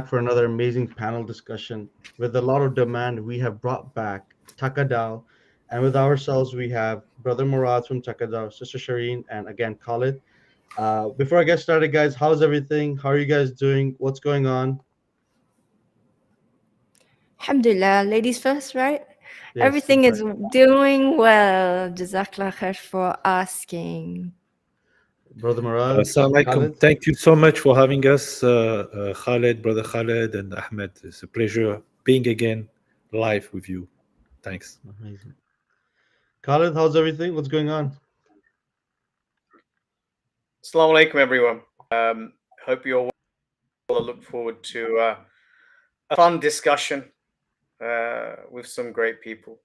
for another amazing panel discussion. With a lot of demand, we have brought back Takadao, and with ourselves, we have Brother Morrad from Takadao, Sister Sharene, and again, Khalid. Before I get started, guys, how's everything? How are you guys doing? What's going on? Alhamdulillah, ladies first, right? Yes, Everything that's is right. doing well. Jazakallah khair for asking. Brother Morrad, Assalamu alaikum. Khalid. Thank you so much for having us, Khaled, brother Khaled, and Ahmed. It's a pleasure being again live with you. Thanks. Amazing. Khalid, how's everything? What's going on? Assalamu alaikum, everyone. Hope you're well. I look forward to a fun discussion with some great people.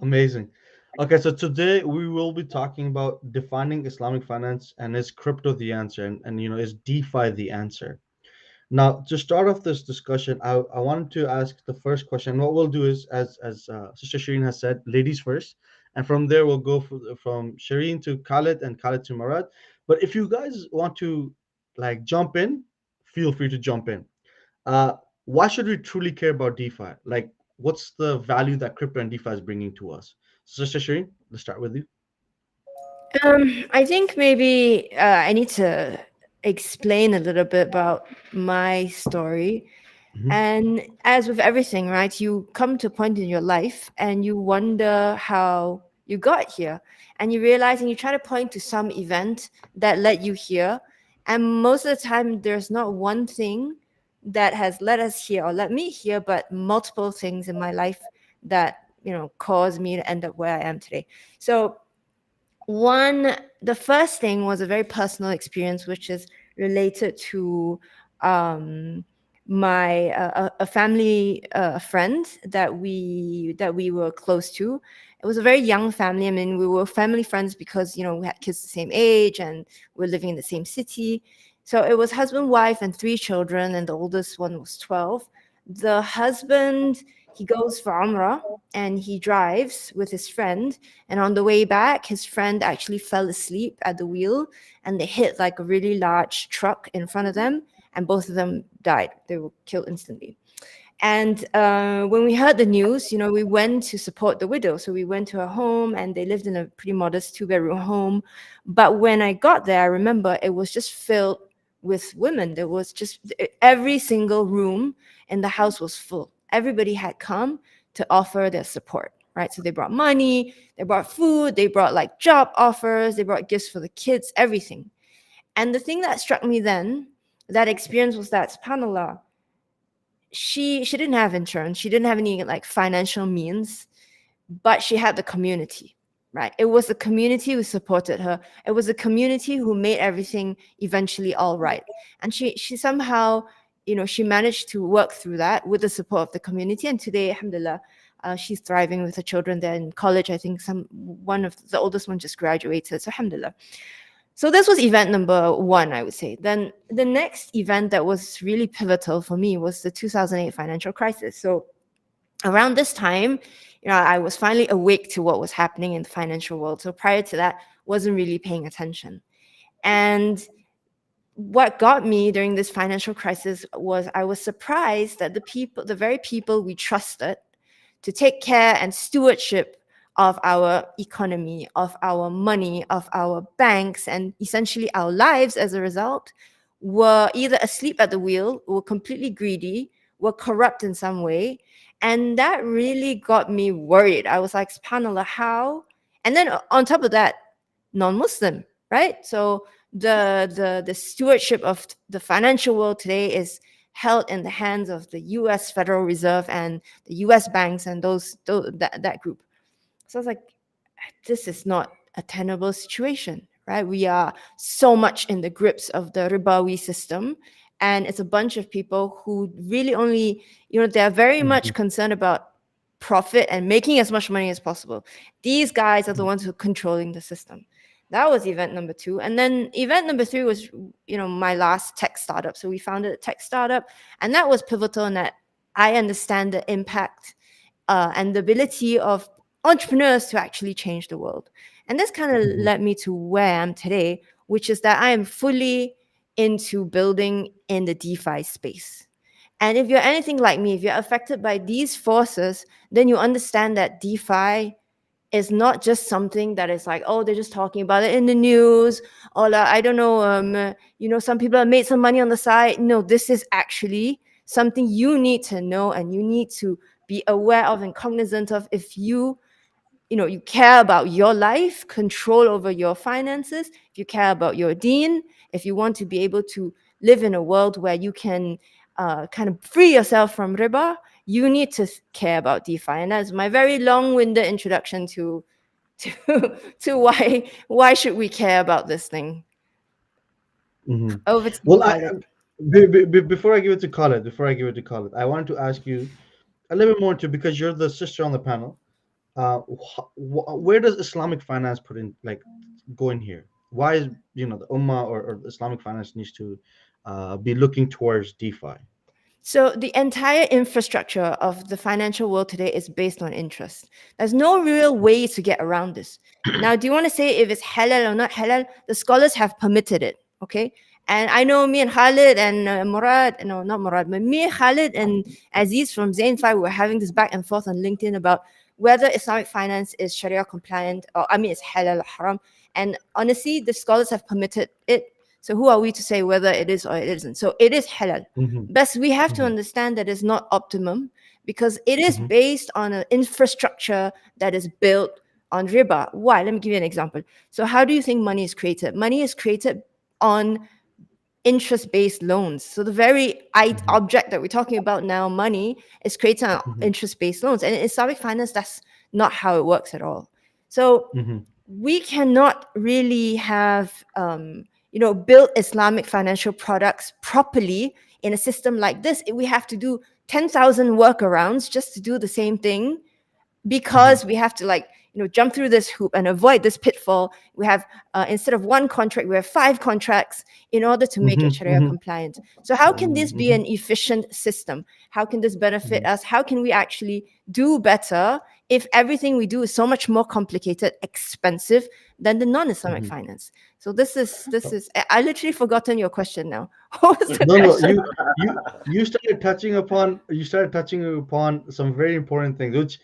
Amazing. Okay, so today we will be talking about defining Islamic finance and is crypto the answer, and is DeFi the answer? Now, to start off this discussion, I wanted to ask the first question. What we'll do is, as Sister Shireen has said, ladies first, and from there we'll go from Shireen to Khalid and Khalid to Murad. But if you guys want to like jump in, feel free to jump in. Uh, why should we truly care about DeFi? Like, what's the value that crypto and DeFi is bringing to us? Sister Shireen, let's start with you. I think maybe I need to explain a little bit about my story. Hmm. And as with everything, right, you come to a point in your life and you wonder how you got here. And you realize and you try to point to some event that led you here. And most of the time, there's not one thing that has led us here or led me here, but multiple things in my life that, caused me to end up where I am today. So, the first thing was a very personal experience, which is related to um, my a family friend that we were close to. It was a very young family. I mean, we were family friends because we had kids the same age and we are living in the same city. So it was husband, wife, and three children, and the oldest one was 12. The husband, he goes for Umrah and he drives with his friend, and on the way back, his friend actually fell asleep at the wheel and they hit like a really large truck in front of them, and both of them died. They were killed instantly. And when we heard the news, we went to support the widow. So we went to her home and they lived in a pretty modest 2-bedroom home. But when I got there, I remember it was just filled with women. There was just every single room in the house was full. Everybody had come to offer their support, right? So they brought money, they brought food, they brought like job offers, they brought gifts for the kids, everything. And the thing that struck me then, that experience was that, subhanAllah, she didn't have insurance, she didn't have any like financial means, but she had the community, right? It was the community who supported her. It was the community who made everything eventually all right. And she somehow, she managed to work through that with the support of the community. And today, alhamdulillah, she's thriving with her children. They're in college. I think one of the oldest one just graduated. So alhamdulillah. So this was event number one, I would say. Then the next event that was really pivotal for me was the 2008 financial crisis. So around this time, I was finally awake to what was happening in the financial world. So prior to that, wasn't really paying attention. And what got me during this financial crisis was I was surprised that the very people we trusted to take care and stewardship of our economy, of our money, of our banks, and essentially our lives as a result, were either asleep at the wheel, were completely greedy, were corrupt in some way. And that really got me worried. I was like, subhanAllah, how? And then on top of that, non-Muslim, right? So the stewardship of the financial world today is held in the hands of the U.S. Federal Reserve and the U.S. banks and that group. So I was like, this is not a tenable situation, right? We are so much in the grips of the ribawi system, and it's a bunch of people who really only, they're very much concerned about profit and making as much money as possible. These guys are the ones who are controlling the system. That was event number two. And then event number three was, my last tech startup. So we founded a tech startup, and that was pivotal in that I understand the impact and the ability of entrepreneurs to actually change the world. And this kind of led me to where I am today, which is that I am fully into building in the DeFi space. And if you're anything like me, if you're affected by these forces, then you understand that DeFi is not just something that is like, oh, they're just talking about it in the news, or like, I don't know, some people have made some money on the side. No, this is actually something you need to know and you need to be aware of and cognizant of if you care about your life, control over your finances, if you care about your deen, if you want to be able to live in a world where you can kind of free yourself from riba, you need to care about DeFi. And that's my very long-winded introduction to why should we care about this thing. Over to you, Well, Khalid. before I give it to Khalid, I wanted to ask you a little bit more into, because you're the sister on the panel. Where does Islamic finance put in, like, go in here? Why is the Ummah or the Islamic finance needs to be looking towards DeFi? So the entire infrastructure of the financial world today is based on interest. There's no real way to get around this. Now, do you want to say if it's halal or not halal? The scholars have permitted it, okay? And I know me and Khalid and Morrad, no, not Morrad, but me, Khalid, and Aziz from Zain5 were having this back and forth on LinkedIn about whether Islamic finance is Sharia compliant, or it's halal or haram. And honestly, the scholars have permitted it. So who are we to say whether it is or it isn't? So it is halal. But we have to understand that it's not optimum because it is based on an infrastructure that is built on riba. Why? Let me give you an example. So how do you think money is created? Money is created on interest-based loans. So the very object that we're talking about now, money, is created on interest-based loans. And in Islamic finance, that's not how it works at all. So we cannot really have build Islamic financial products properly in a system like this. We have to do 10,000 workarounds just to do the same thing, because we have to jump through this hoop and avoid this pitfall. We have instead of one contract, we have 5 contracts in order to make it Sharia compliant. So how can this be an efficient system? How can this benefit us? How can we actually do better if everything we do is so much more complicated, expensive than the non-Islamic finance? So this is I literally forgotten your question now. What was the question? You started touching upon some very important things, which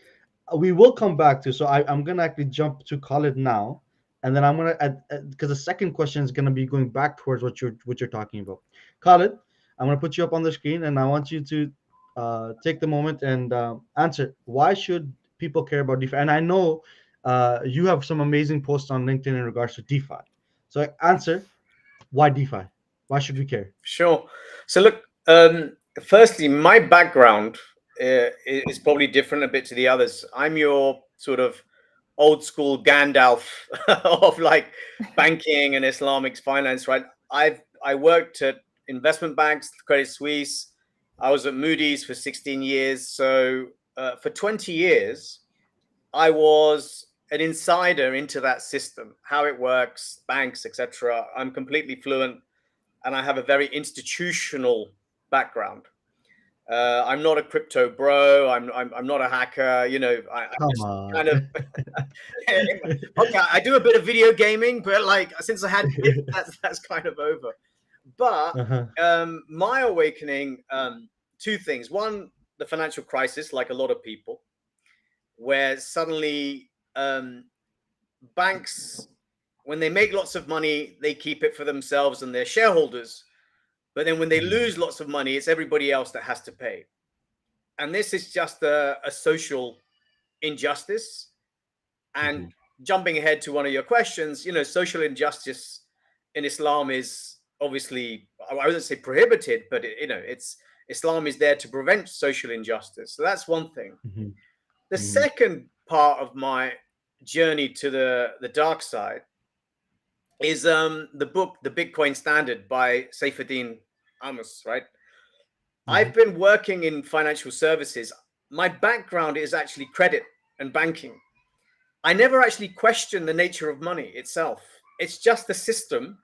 we will come back to. So I'm gonna actually jump to Khalid now, and then I'm gonna because the second question is gonna be going back towards what you're talking about. Khalid, I'm gonna put you up on the screen, and I want you to take the moment and answer, why should people care about DeFi? And I know you have some amazing posts on LinkedIn in regards to DeFi. So answer, why DeFi? Why should we care? Sure. So look, firstly, my background is probably different a bit to the others. I'm your sort of old school Gandalf of like banking and Islamic finance, right? I worked at investment banks, Credit Suisse. I was at Moody's for 16 years. So for 20 years, I was an insider into that system, how it works, banks, etc. I'm completely fluent, and I have a very institutional background. I'm not a crypto bro. I'm not a hacker. I just kind of okay. I do a bit of video gaming, but like since I had kids, that's kind of over. But my awakening, 2 things. One, the financial crisis, like a lot of people, where suddenly banks, when they make lots of money, they keep it for themselves and their shareholders. But then when they lose lots of money, it's everybody else that has to pay. And this is just a social injustice. And jumping ahead to one of your questions, social injustice in Islam is obviously, I wouldn't say prohibited, but it's Islam is there to prevent social injustice. So that's one thing. The second part of my journey to the dark side is the book, The Bitcoin Standard by Saifuddin Amos, right? I've been working in financial services. My background is actually credit and banking. I never actually questioned the nature of money itself. It's just the system,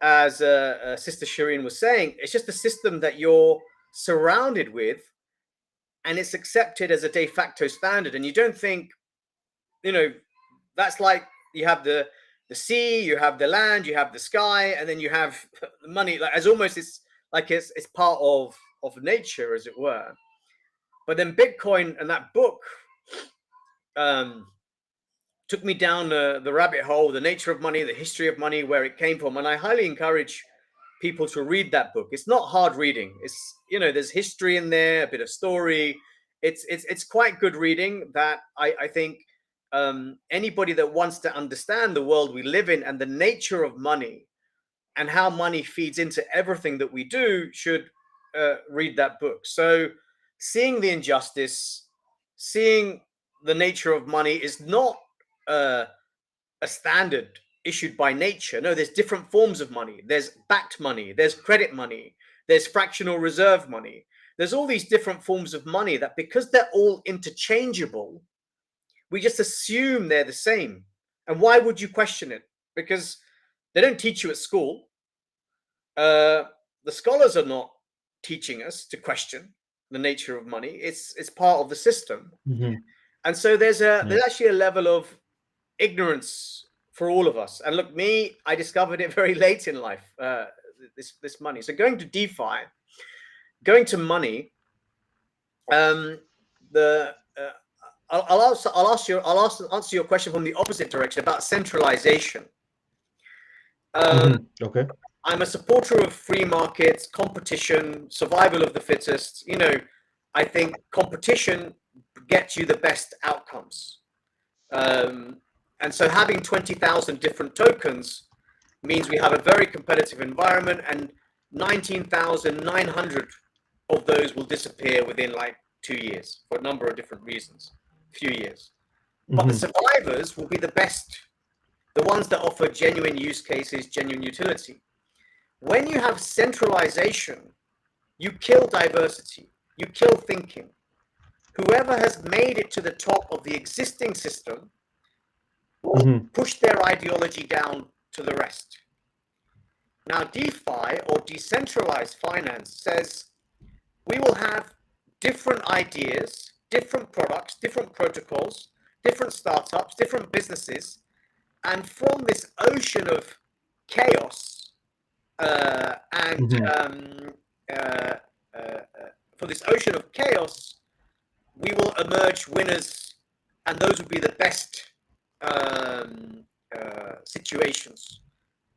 as Sister Sharene was saying, it's just a system that you're surrounded with, and it's accepted as a de facto standard. And you don't think, that's like you have the the sea, you have the land, you have the sky, and then you have the money. Like as almost it's part of nature, as it were. But then Bitcoin and that book took me down the rabbit hole, the nature of money, the history of money, where it came from, and I highly encourage people to read that book. It's not hard reading. It's, you know, there's history in there, a bit of story. It's quite good reading that I think anybody that wants to understand the world we live in and the nature of money and how money feeds into everything that we do should read that book. So seeing the injustice, seeing the nature of money is not a standard issued by nature. No, there's different forms of money. There's backed money, there's credit money, there's fractional reserve money. There's all these different forms of money that, because they're all interchangeable, we just assume they're the same. And why would you question it? Because they don't teach you at school. The scholars are not teaching us to question the nature of money. It's part of the system. Mm-hmm. And so there's actually a level of ignorance for all of us. And look, me, I discovered it very late in life, this money. So going to DeFi, going to money, I'll answer your question from the opposite direction about centralization. Okay. I'm a supporter of free markets, competition, survival of the fittest. You know, I think competition gets you the best outcomes. And so having 20,000 different tokens means we have a very competitive environment, and 19,900 of those will disappear within like 2 years for a number of different reasons, few years. But the survivors will be the best, the ones that offer genuine use cases, genuine utility. When you have centralization, you kill diversity, you kill thinking. Whoever has made it to the top of the existing system will push their ideology down to the rest. Now, DeFi, or decentralized finance, says we will have different ideas, different products, different protocols, different startups, different businesses, and from this ocean of chaos for this ocean of chaos, we will emerge winners, and those will be the best situations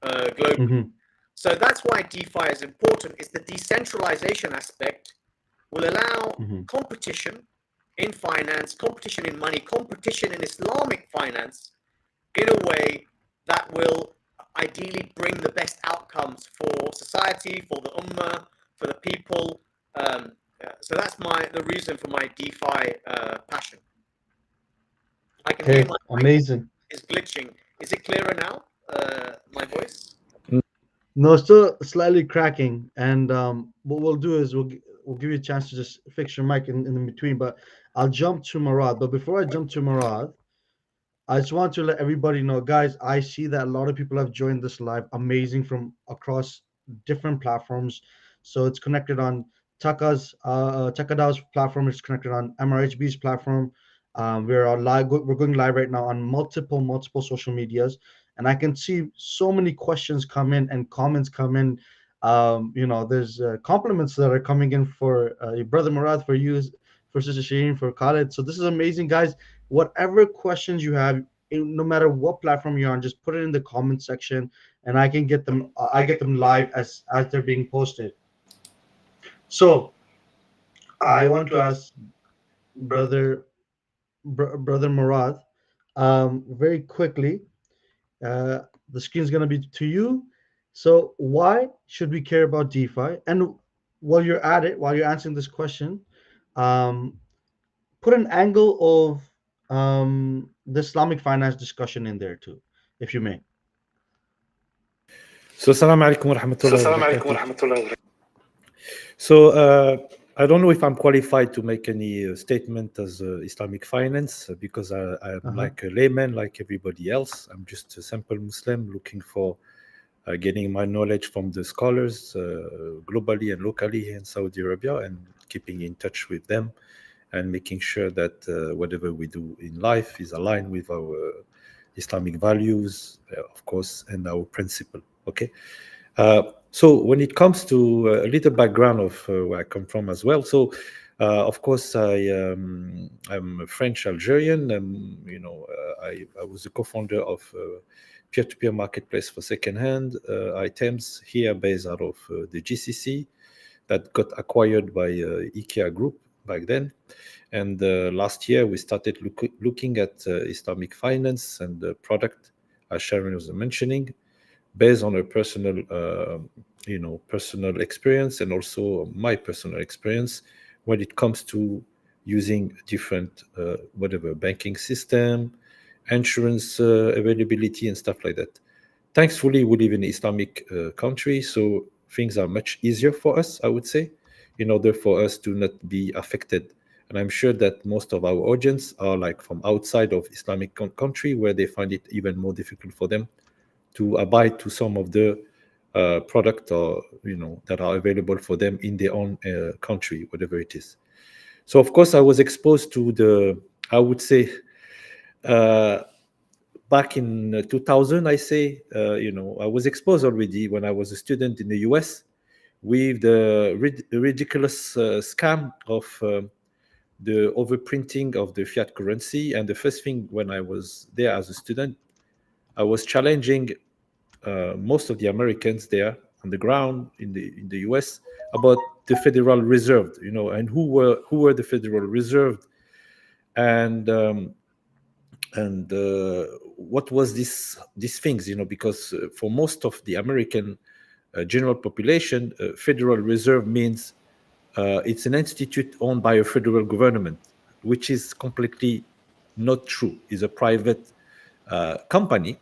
globally. So that's why DeFi is important. Is the decentralization aspect will allow competition in finance, competition in money, competition in Islamic finance in a way that will ideally bring the best outcomes for society, for the ummah, for the people. So that's the reason for my DeFi passion. I can hear my amazing. Is glitching. Is it clearer now? My voice? No, still slightly cracking. And what we'll do is we'll give you a chance to just fix your mic in between. But I'll jump to Morrad. But before I jump to Morrad, I just want to let everybody know, guys, I see that a lot of people have joined this live, amazing, from across different platforms. So it's connected on Takada's platform, it's connected on MRHB's platform. We're going live right now on multiple social medias, and I can see so many questions come in and comments come in. There's compliments that are coming in for your brother Morrad, for you, for Sister Sharene, for Khalid. So this is amazing, guys. Whatever questions you have, no matter what platform you're on, just put it in the comment section, and I can get them. I get them live as they're being posted. So I want to ask brother Morrad, very quickly. The screen's gonna be to you. So why should we care about DeFi? And while you're at it, while you're answering this question, put an angle of the Islamic finance discussion in there too, if you may. So, Assalamu alaikum wa rahmatullahi wa barakatuh. So, I don't know if I'm qualified to make any statement as Islamic finance, because I'm like a layman, like everybody else. I'm just a simple Muslim looking for getting my knowledge from the scholars globally and locally here in Saudi Arabia, and keeping in touch with them and making sure that whatever we do in life is aligned with our Islamic values, of course, and our principle. Okay. So when it comes to a little background of where I come from as well. So of course I'm French Algerian. I was a co-founder of peer-to-peer marketplace for second-hand items here based out of the GCC that got acquired by IKEA Group back then. And last year we started looking at Islamic finance and the product, as Sharene was mentioning, based on a personal, personal experience and also my personal experience when it comes to using different, banking system, insurance availability and stuff like that. Thankfully, we live in an Islamic country, so things are much easier for us, I would say, in order for us to not be affected. And I'm sure that most of our audience are like from outside of Islamic country, where they find it even more difficult for them to abide to some of the product or that are available for them in their own country, whatever it is. So of course I was exposed to I would say back in 2000, I say, I was exposed already when I was a student in the US with the ridiculous scam of the overprinting of the fiat currency. And the first thing when I was there as a student, I was challenging most of the Americans there on the ground in the US about the Federal Reserve, and who were the Federal Reserve, and what was these things, because for most of the American general population, Federal Reserve means it's an institute owned by a federal government, which is completely not true. It's a private company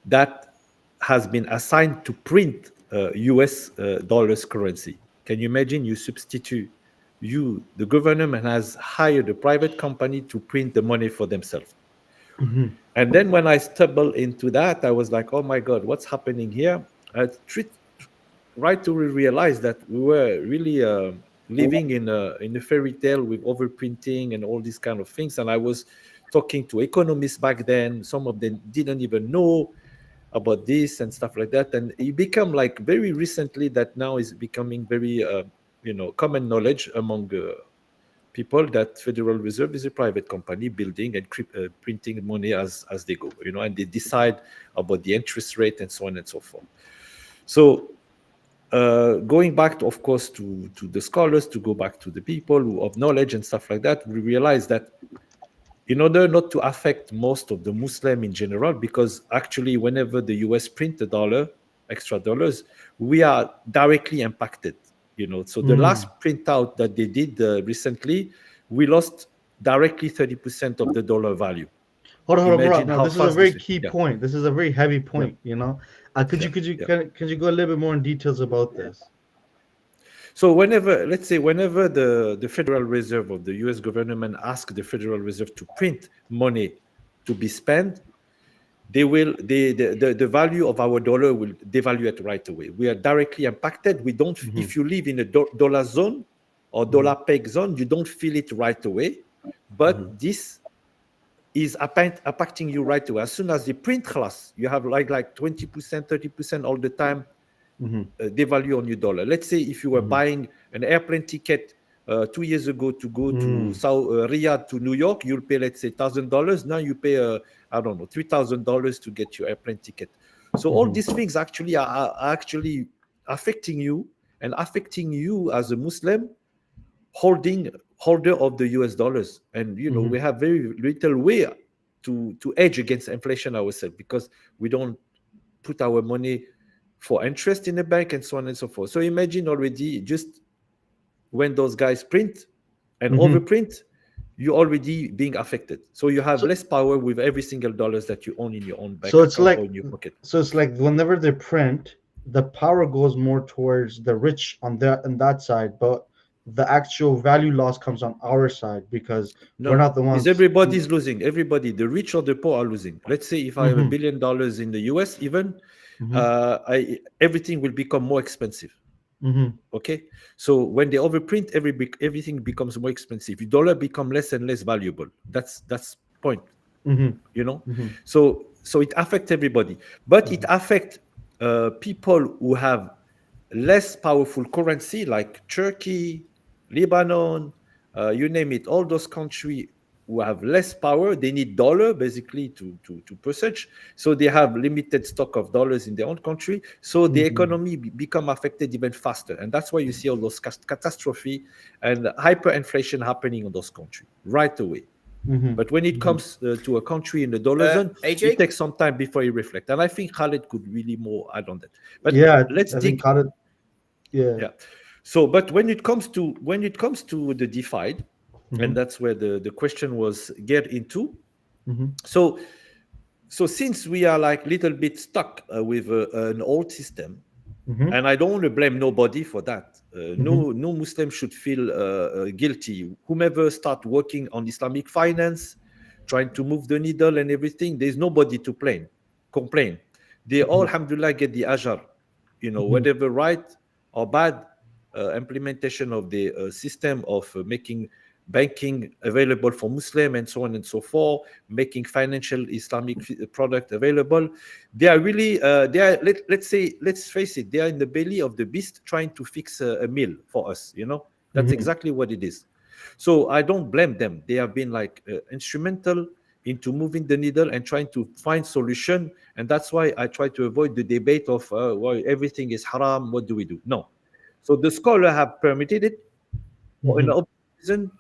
that has been assigned to print US dollars currency. Can you imagine? The government has hired a private company to print the money for themselves. And then when I stumbled into that, I was like, oh my God, what's happening here? Right to realize that we were really living in a fairy tale with overprinting and all these kind of things. And I was talking to economists back then. Some of them didn't even know about this and stuff like that. And it became like very recently that now is becoming very, common knowledge among people that Federal Reserve is a private company building and printing money as they go, and they decide about the interest rate and so on and so forth. So going back, of course, to the scholars, to go back to the people who of knowledge and stuff like that, we realize that in order not to affect most of the Muslim in general, because actually whenever the US print a dollar, extra dollars, we are directly impacted. So the last printout that they did recently, we lost directly 30% of the dollar value. Hold on, bro. Now, this is a very key point. This is a very heavy point. Could you go a little bit more in details about this? So whenever the Federal Reserve of the U.S. government asks the Federal Reserve to print money to be spent, the value of our dollar will devaluate right away. We are directly impacted. We don't. If you live in a dollar zone or dollar peg zone, you don't feel it right away. But this is impacting you right away. As soon as the print class, you have like 20%, 30% all the time devalue on your dollar. Let's say if you were buying an airplane ticket 2 years ago to go to Riyadh to New York, you'll pay, let's say, $1,000. Now you pay, $3,000 to get your airplane ticket. So all these things actually are actually affecting you and affecting you as a Muslim holder of the US dollars. And, we have very little way to hedge against inflation ourselves, because we don't put our money for interest in the bank and so on and so forth. So imagine already just when those guys print and overprint, you're already being affected. So you have less power with every single dollars that you own in your own bank account or in your pocket. So it's like whenever they print, the power goes more towards the rich on that side, but the actual value loss comes on our side because we're not the ones. Everybody's losing. Everybody, the rich or the poor, are losing. Let's say if I have $1 billion in the US, even everything will become more expensive. Okay, so when they overprint, everything becomes more expensive. The dollar become less and less valuable. That's point. Mm-hmm. you know. Mm-hmm. So it affects everybody, but it affects people who have less powerful currency like Turkey, Lebanon, you name it, all those countries who have less power. They need dollar basically to purchase, so they have limited stock of dollars in their own country, so the Mm-hmm. economy become affected even faster, and that's why you see all those catastrophe and hyperinflation happening in those countries right away. Mm-hmm. But when it Mm-hmm. comes to a country in the dollar zone, it AJ? takes some time before you reflect. And I think Khalid could really more add on that. But Yeah, let's I think dig. Khalid. Yeah. Yeah. So, but when it comes to the DeFi, Mm-hmm. and that's where the question was get into. Mm-hmm. So so since we are like little bit stuck with an old system, Mm-hmm. and I don't want to blame nobody for that. Mm-hmm. No Muslim should feel guilty. Whomever start working on Islamic finance, trying to move the needle and everything, there's nobody to complain. They all, alhamdulillah, get the ajr. Mm-hmm. Whatever right or bad implementation of the system of making banking available for Muslim and so on and so forth, making financial Islamic product available. They are really, let's face it, they are in the belly of the beast trying to fix a meal for us. That's Mm-hmm. exactly what it is. So I don't blame them. They have been like instrumental into moving the needle and trying to find solution. And that's why I try to avoid the debate of well, everything is haram. What do we do? No. So the scholar have permitted it for an Mm-hmm. obvious reason,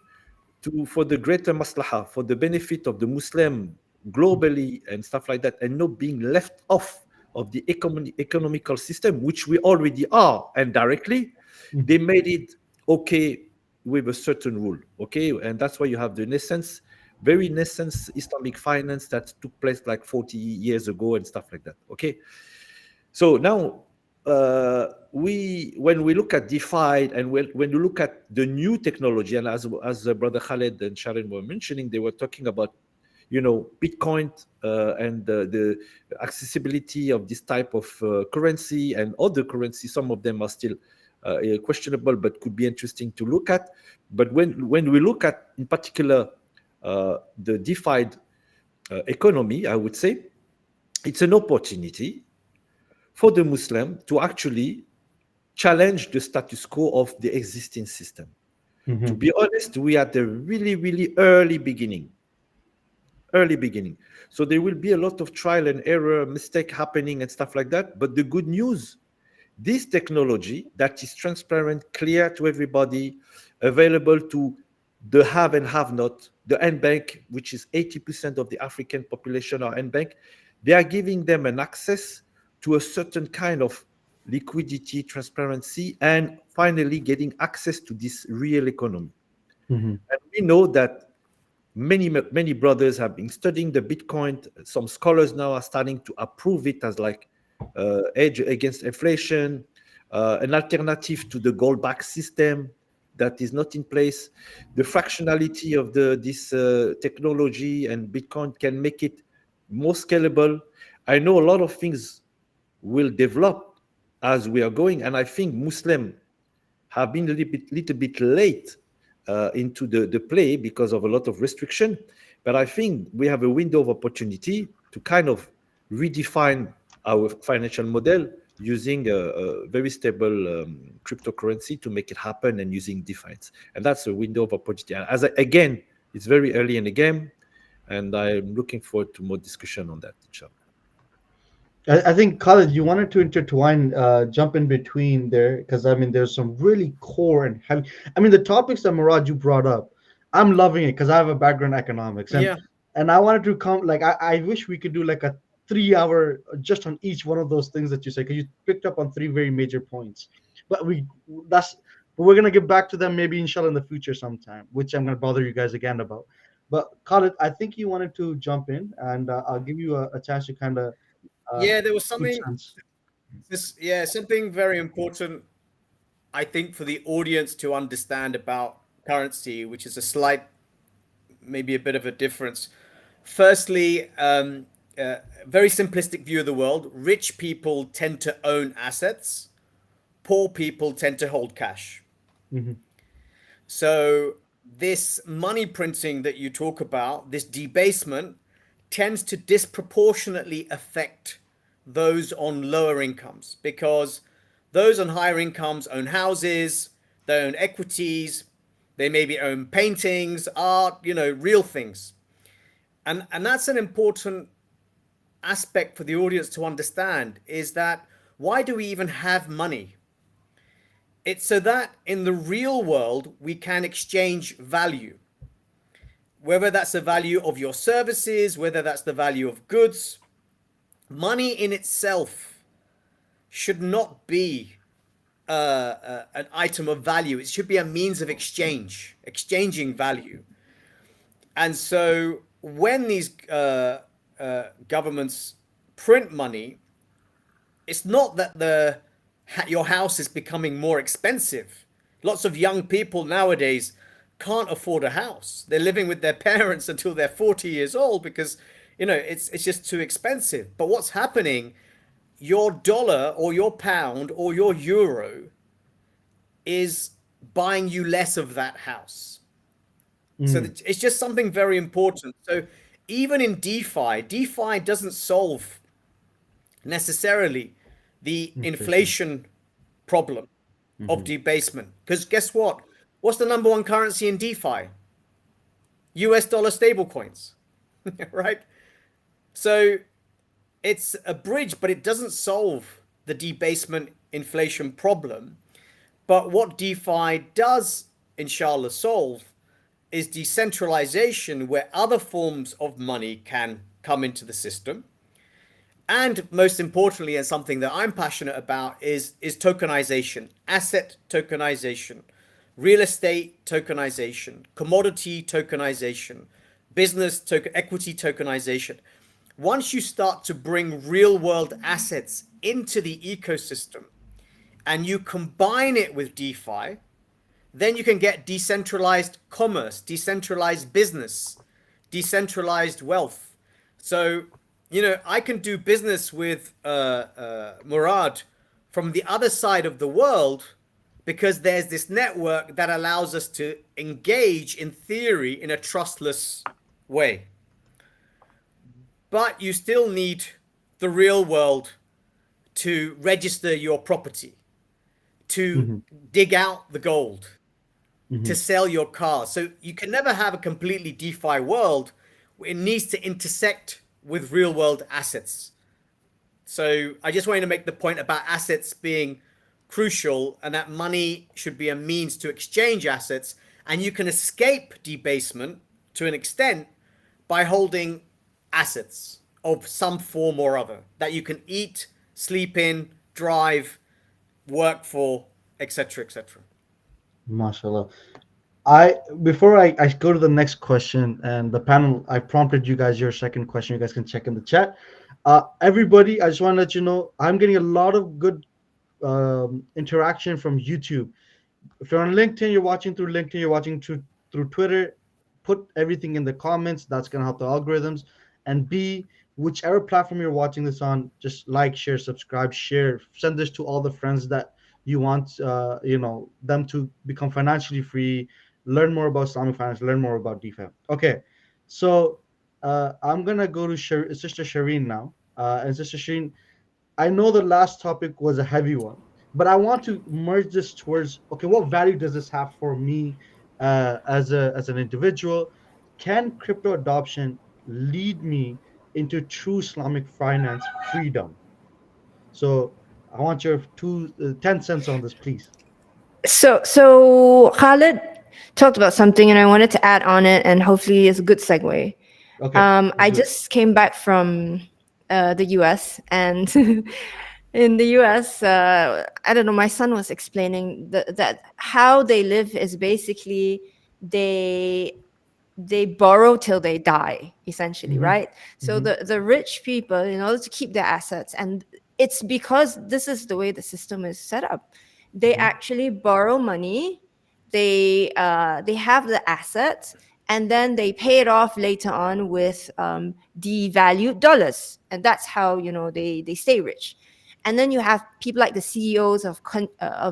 for the greater maslaha, for the benefit of the Muslim globally and stuff like that, and not being left off of the economical system, which we already are, and directly, they made it okay with a certain rule, okay, and that's why you have the very nascent Islamic finance that took place like 40 years ago and stuff like that, okay. So now, when we look at DeFi and when you look at the new technology, and as Brother Khaled and Sharene were mentioning, they were talking about, Bitcoin and the accessibility of this type of currency and other currency. Some of them are still questionable, but could be interesting to look at. But when we look at, in particular, the DeFi economy, I would say it's an opportunity for the Muslim to actually challenge the status quo of the existing system. To Mm-hmm. be honest, we are at the really, really early beginning. Early beginning. So there will be a lot of trial and error, mistake happening and stuff like that. But the good news, this technology that is transparent, clear to everybody, available to the have and have not, the end bank, which is 80% of the African population are end bank, they are giving them an access to a certain kind of liquidity, transparency, and finally getting access to this real economy. Mm-hmm. And we know that many brothers have been studying the Bitcoin. Some scholars now are starting to approve it as like edge against inflation, an alternative to the gold-backed system that is not in place. The fractionality of this technology and Bitcoin can make it more scalable. I know a lot of things will develop as we are going, and I think Muslim have been a little bit late into the play because of a lot of restriction. But I think we have a window of opportunity to kind of redefine our financial model using a very stable cryptocurrency to make it happen, and using DeFi. And that's a window of opportunity. And again, it's very early in the game, and I'm looking forward to more discussion on that, inshallah. I think Khalid, you wanted to intertwine, jump in between there, because I mean, there's some really core and heavy. I mean, the topics that Morrad you brought up, I'm loving it because I have a background in economics, Yeah. and I wanted to come like I wish we could do like a 3 hour just on each one of those things that you said, because you picked up on three very major points. But that's but we're gonna get back to them maybe inshallah in the future sometime, which I'm gonna bother you guys again about. But Khalid, I think you wanted to jump in, and I'll give you a chance to kind of Yeah, there was two something cents. something very important, I think, for the audience to understand about currency, which is a slight, maybe a bit of a difference. Firstly, very simplistic view of the world. Rich people tend to own assets. Poor people tend to hold cash. Mm-hmm. So this money printing that you talk about, this debasement, tends to disproportionately affect those on lower incomes, because those on higher incomes own houses, they own equities, they maybe own paintings, art, real things. And that's an important aspect for the audience to understand, is that why do we even have money? It's so that in the real world we can exchange value, whether that's the value of your services, whether that's the value of goods. Money in itself should not be an item of value. It should be a means of exchange, exchanging value. And so when these governments print money, it's not that your house is becoming more expensive. Lots of young people nowadays can't afford a house. They're living with their parents until they're 40 years old because it's just too expensive. But what's happening, your dollar or your pound or your euro is buying you less of that house. So it's just something very important. So even in DeFi doesn't solve necessarily the inflation problem of debasement. Because guess what? What's the number one currency in DeFi? US dollar stablecoins, right? So it's a bridge, but it doesn't solve the debasement inflation problem. But what DeFi does, inshallah, solve is decentralization, where other forms of money can come into the system. And most importantly, and something that I'm passionate about, is tokenization, asset tokenization, real estate tokenization, commodity tokenization, business equity tokenization. Once you start to bring real world assets into the ecosystem and you combine it with DeFi, then you can get decentralized commerce, decentralized business, decentralized wealth. So, I can do business with Morrad from the other side of the world because there's this network that allows us to engage, in theory, in a trustless way. But you still need the real world to register your property, to dig out the gold, to sell your cars. So you can never have a completely DeFi world. It needs to intersect with real world assets. So I just wanted to make the point about assets being crucial, and that money should be a means to exchange assets. And you can escape debasement to an extent by holding assets of some form or other that you can eat, sleep in, drive, work for, etc., etc. MashaAllah. Before I go to the next question, and the panel, I prompted you guys your second question. You guys can check in the chat. Everybody, I just want to let you know I'm getting a lot of good interaction from YouTube. If you're on LinkedIn, you're watching through LinkedIn, you're watching through Twitter, put everything in the comments. That's going to help the algorithms. And B, whichever platform you're watching this on, just like, share, subscribe, share, send this to all the friends that you want them to become financially free, learn more about Islamic finance, learn more about DeFi. Okay, so I'm gonna go to Sister Sharene now. And Sister Sharene, I know the last topic was a heavy one, but I want to merge this towards, okay, what value does this have for me as an individual? Can crypto adoption lead me into true Islamic finance freedom? So I want your 10 cents on this, please. So Khalid talked about something, and I wanted to add on it, and hopefully it's a good segue. Okay. I just came back from the US, and in the US, I don't know, my son was explaining that how they live is basically they borrow till they die, essentially, right? So the rich people, in order to keep their assets, and it's because this is the way the system is set up, they actually borrow money, they have the assets, and then they pay it off later on with devalued dollars, and that's how they stay rich. And then you have people like the CEOs of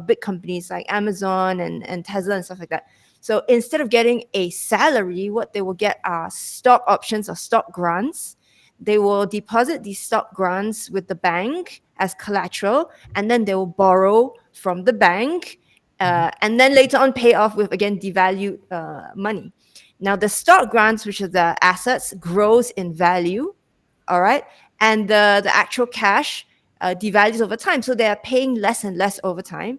big companies like Amazon and Tesla and stuff like that. So instead of getting a salary, what they will get are stock options or stock grants. they will deposit these stock grants with the bank as collateral, and then they will borrow from the bank, and then later on pay off with, again, devalued money. Now, the stock grants, which are the assets, grows in value, all right, and the actual cash devalues over time. So they are paying less and less over time.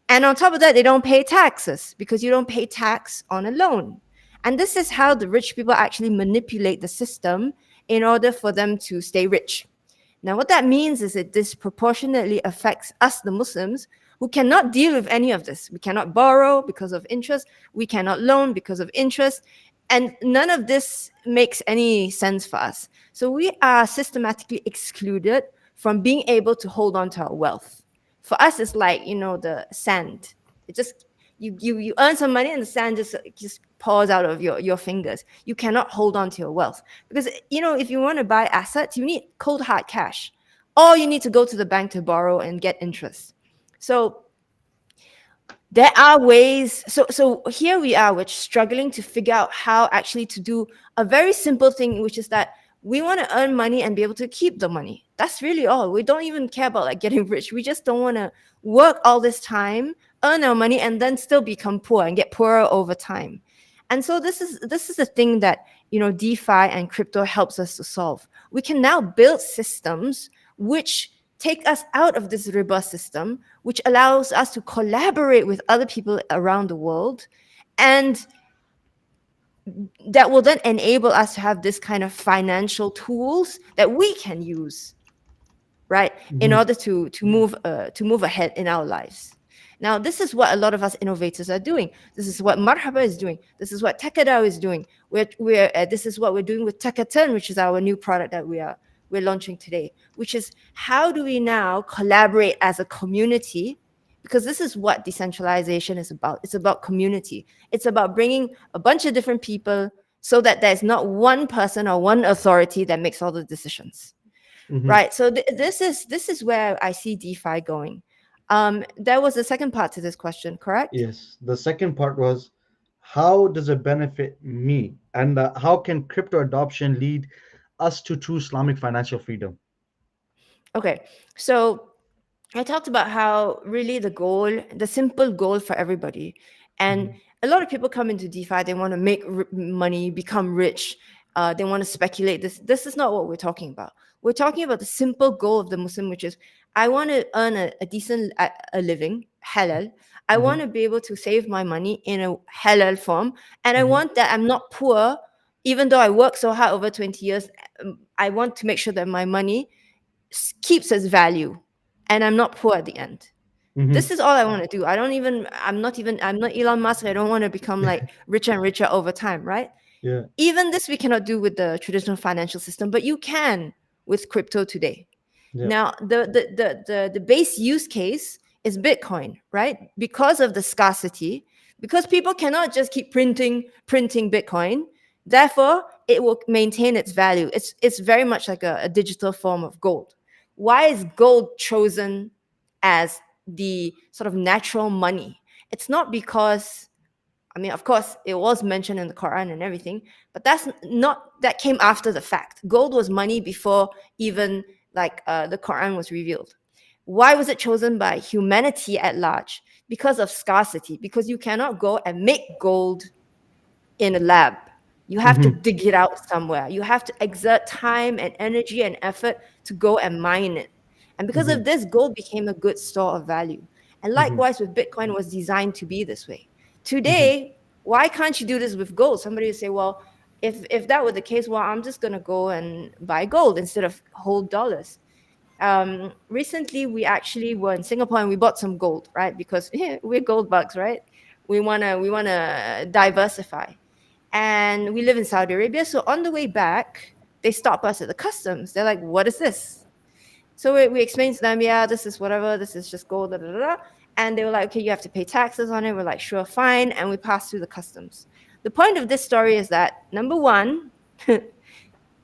And on top of that, they don't pay taxes because you don't pay tax on a loan. And this is how the rich people actually manipulate the system in order for them to stay rich. Now, what that means is it disproportionately affects us, the Muslims, who cannot deal with any of this. We cannot borrow because of interest. We cannot loan because of interest. And none of this makes any sense for us. So we are systematically excluded from being able to hold on to our wealth. For us, it's like, the sand. It just, you earn some money and the sand just pours out of your fingers. You cannot hold on to your wealth. Because, if you want to buy assets, you need cold hard cash. Or you need to go to the bank to borrow and get interest. So there are ways. So here we are, we're struggling to figure out how actually to do a very simple thing, which is that we want to earn money and be able to keep the money. That's really all. We don't even care about like getting rich. We just don't want to work all this time, earn our money, and then still become poor and get poorer over time. And so this is the thing that DeFi and crypto helps us to solve. We can now build systems which take us out of this riba system, which allows us to collaborate with other people around the world, and that will then enable us to have this kind of financial tools that we can use, right, in order to move ahead in our lives. Now, this is what a lot of us innovators are doing. This is what Marhaba is doing. This is what Takaturn is doing. This is what we're doing with Takaturn, which is our new product that we're launching today, which is how do we now collaborate as a community? Because this is what decentralization is about. It's about community. It's about bringing a bunch of different people so that there's not one person or one authority that makes all the decisions, right? So this is where I see DeFi going. There was a second part to this question, correct? Yes. The second part was, how does it benefit me? And how can crypto adoption lead us to true Islamic financial freedom? Okay. So I talked about how really the simple goal for everybody, and a lot of people come into DeFi, they want to make money, become rich, they want to speculate. This is not what we're talking about. We're talking about the simple goal of the Muslim, which is I want to earn a decent a living, halal. I want to be able to save my money in a halal form, and I want that I'm not poor, even though I work so hard over 20 years. I want to make sure that my money keeps its value and I'm not poor at the end. This is all I want to do. I'm not Elon Musk. I don't want to become like richer and richer over time, right? Yeah. Even this we cannot do with the traditional financial system, but you can with crypto today. Yeah. Now, the base use case is Bitcoin, right? Because of the scarcity, because people cannot just keep printing Bitcoin. Therefore, it will maintain its value. It's very much like a digital form of gold. Why is gold chosen as the sort of natural money? It's not because, I mean, of course, it was mentioned in the Quran and everything, but that came after the fact. Gold was money before even the Quran was revealed. Why was it chosen by humanity at large? Because of scarcity, because you cannot go and make gold in a lab. You have to dig it out somewhere. You have to exert time and energy and effort to go and mine it. And because of this, gold became a good store of value. And likewise with Bitcoin was designed to be this way. Today, why can't you do this with gold? Somebody will say, well, if that were the case, well, I'm just going to go and buy gold instead of hold dollars. Recently, we actually were in Singapore and we bought some gold, right? Because we're gold bugs, right? We wanna diversify. And we live in Saudi Arabia. So on the way back, they stop us at the customs. They're like, what is this? So we explained to them, yeah, this is whatever. This is just gold, da, da, da. And they were like, okay, you have to pay taxes on it. We're like, sure, fine. And we passed through the customs. The point of this story is that, number one,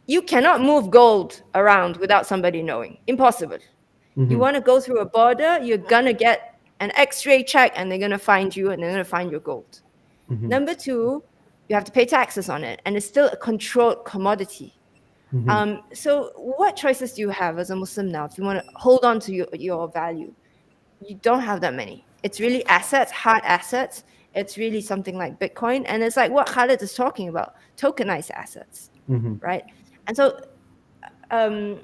you cannot move gold around without somebody knowing. Impossible. You want to go through a border, you're going to get an X-ray check and they're going to find you and they're going to find your gold. Number two, you have to pay taxes on it, and it's still a controlled commodity. Mm-hmm. So what choices do you have as a Muslim now if you want to hold on to your value? You don't have that many. It's really assets, hard assets. It's really something like Bitcoin. And it's like what Khalid is talking about, tokenized assets, Mm-hmm. right? And so um,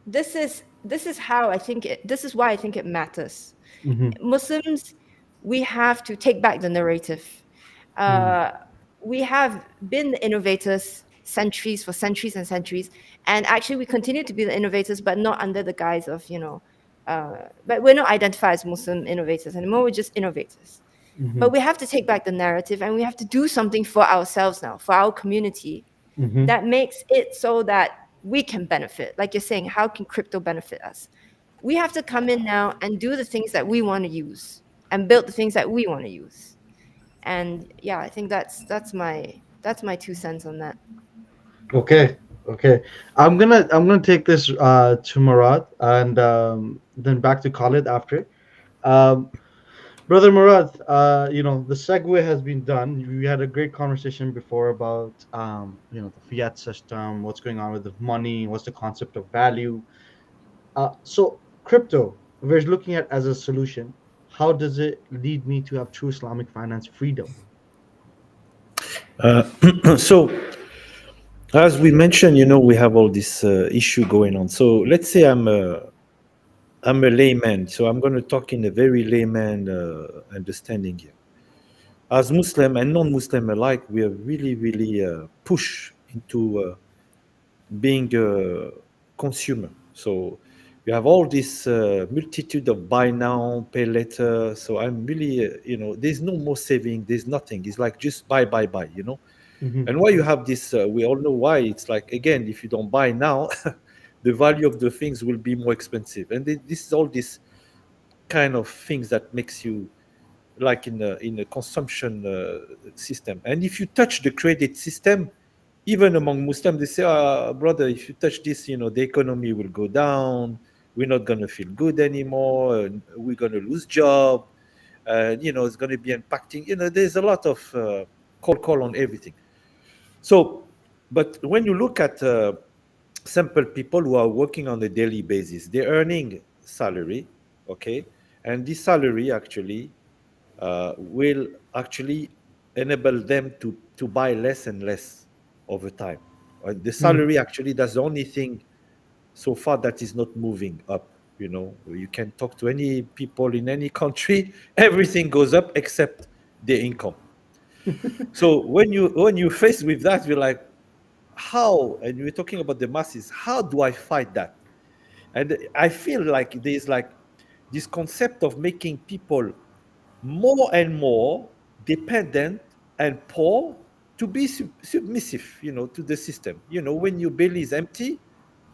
this is how I think it, this is why I think it matters. Mm-hmm. Muslims, we have to take back the narrative. Uh, we have been the innovators centuries for centuries and centuries, and actually we continue to be the innovators, but not under the guise of but we're not identified as Muslim innovators anymore. We're just innovators. Mm-hmm. But we have to take back the narrative, and we have to do something for ourselves now, for our community, Mm-hmm. that makes it so that we can benefit. Like you're saying, how can crypto benefit us? We have to come in now and do the things that we want to use and build the things that we want to use. And yeah, I think that's my 2 cents on that. Okay. Okay. I'm gonna take this to Murad, and then back to Khalid after. Um, Brother Murad, the segue has been done. We had a great conversation before about, the fiat system, what's going on with the money, what's the concept of value. So crypto, we're looking at as a solution. How does it lead me to have true Islamic finance freedom? So, as we mentioned, we have all this issue going on. So let's say I'm a layman, so I'm going to talk in a very layman understanding here. As Muslim and non-Muslim alike, we are really, really pushed into being a consumer. So you have all this multitude of buy now, pay later. So I'm really, there's no more saving. There's nothing. It's like just buy, buy, buy. Mm-hmm. And why you have this? We all know why. It's like again, if you don't buy now, the value of the things will be more expensive. And this is all this kind of things that makes you like in a consumption system. And if you touch the credit system, even among Muslims, they say, brother, if you touch this, the economy will go down. We're not going to feel good anymore. And we're going to lose job. And, it's going to be impacting. There's a lot of call on everything. So, but when you look at simple people who are working on a daily basis, they're earning salary, okay? And this salary actually will actually enable them to buy less and less over time. The Mm-hmm. salary actually, that's the only thing so far that is not moving up. You can talk to any people in any country, everything goes up except the income. So when you face with that, you're like, how? And we're talking about the masses. How do I fight that? And I feel like there's like this concept of making people more and more dependent and poor to be submissive, to the system. When your belly is empty,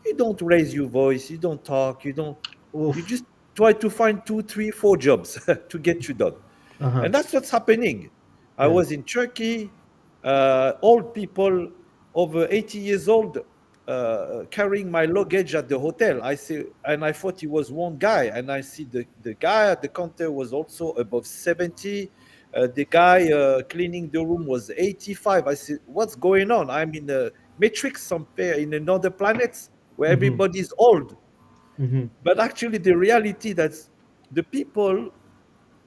you don't raise your voice, you don't talk, you Oof. just try to find two, three, four jobs to get you done. Uh-huh. And that's what's happening. I Yeah. was in Turkey, old people over 80 years old carrying my luggage at the hotel. I see, and I thought he was one guy, and I see the guy at the counter was also above 70. The guy cleaning the room was 85. I said, "What's going on? I'm in a matrix somewhere in another planet where Mm-hmm. everybody's old." Mm-hmm. But actually, the reality that's the people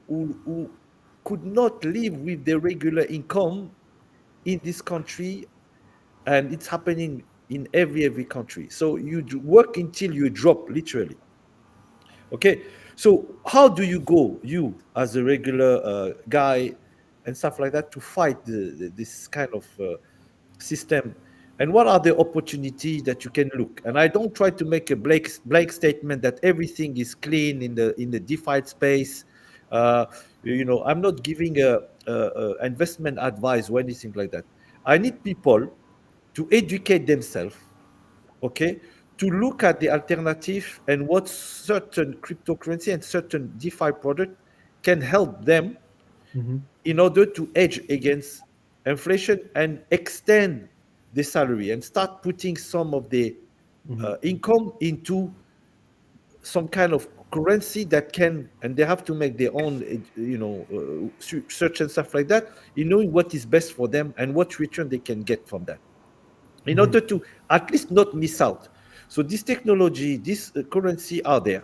who could not live with their regular income in this country, and it's happening in every country. So you work until you drop, literally. Okay, so how do you go, you as a regular guy and stuff like that, to fight this kind of system? And what are the opportunities that you can look? And I don't try to make a blank statement that everything is clean in the DeFi space. uh, I'm not giving a investment advice or anything like that. I need people to educate themselves, okay, to look at the alternative and what certain cryptocurrency and certain DeFi product can help them Mm-hmm. in order to hedge against inflation and extend the salary and start putting some of the Mm-hmm. income into some kind of currency that can, and they have to make their own search and stuff like that, knowing what is best for them and what return they can get from that. in order to at least not miss out. So this technology, this currency are there.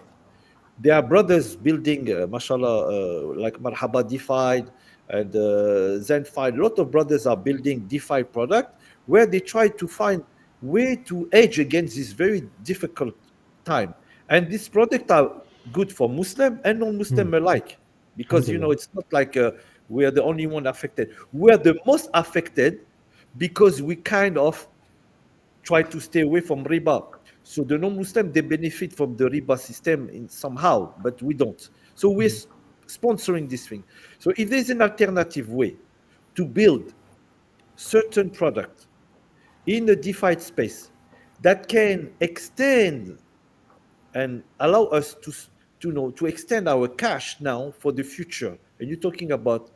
There are brothers building, mashallah, like Marhaba DeFi and ZenFi. A lot of brothers are building DeFi product where they try to find way to edge against this very difficult time. And these products are good for Muslim and non-Muslim alike, because Alhamdulillah. it's not like we are the only one affected. We are the most affected because we kind of try to stay away from riba. So the non-Muslim, they benefit from the riba system in somehow, but we don't. So we're sponsoring this thing. So if there's an alternative way to build certain product in a DeFi space that can extend and allow us to extend our cash now for the future, and you're talking about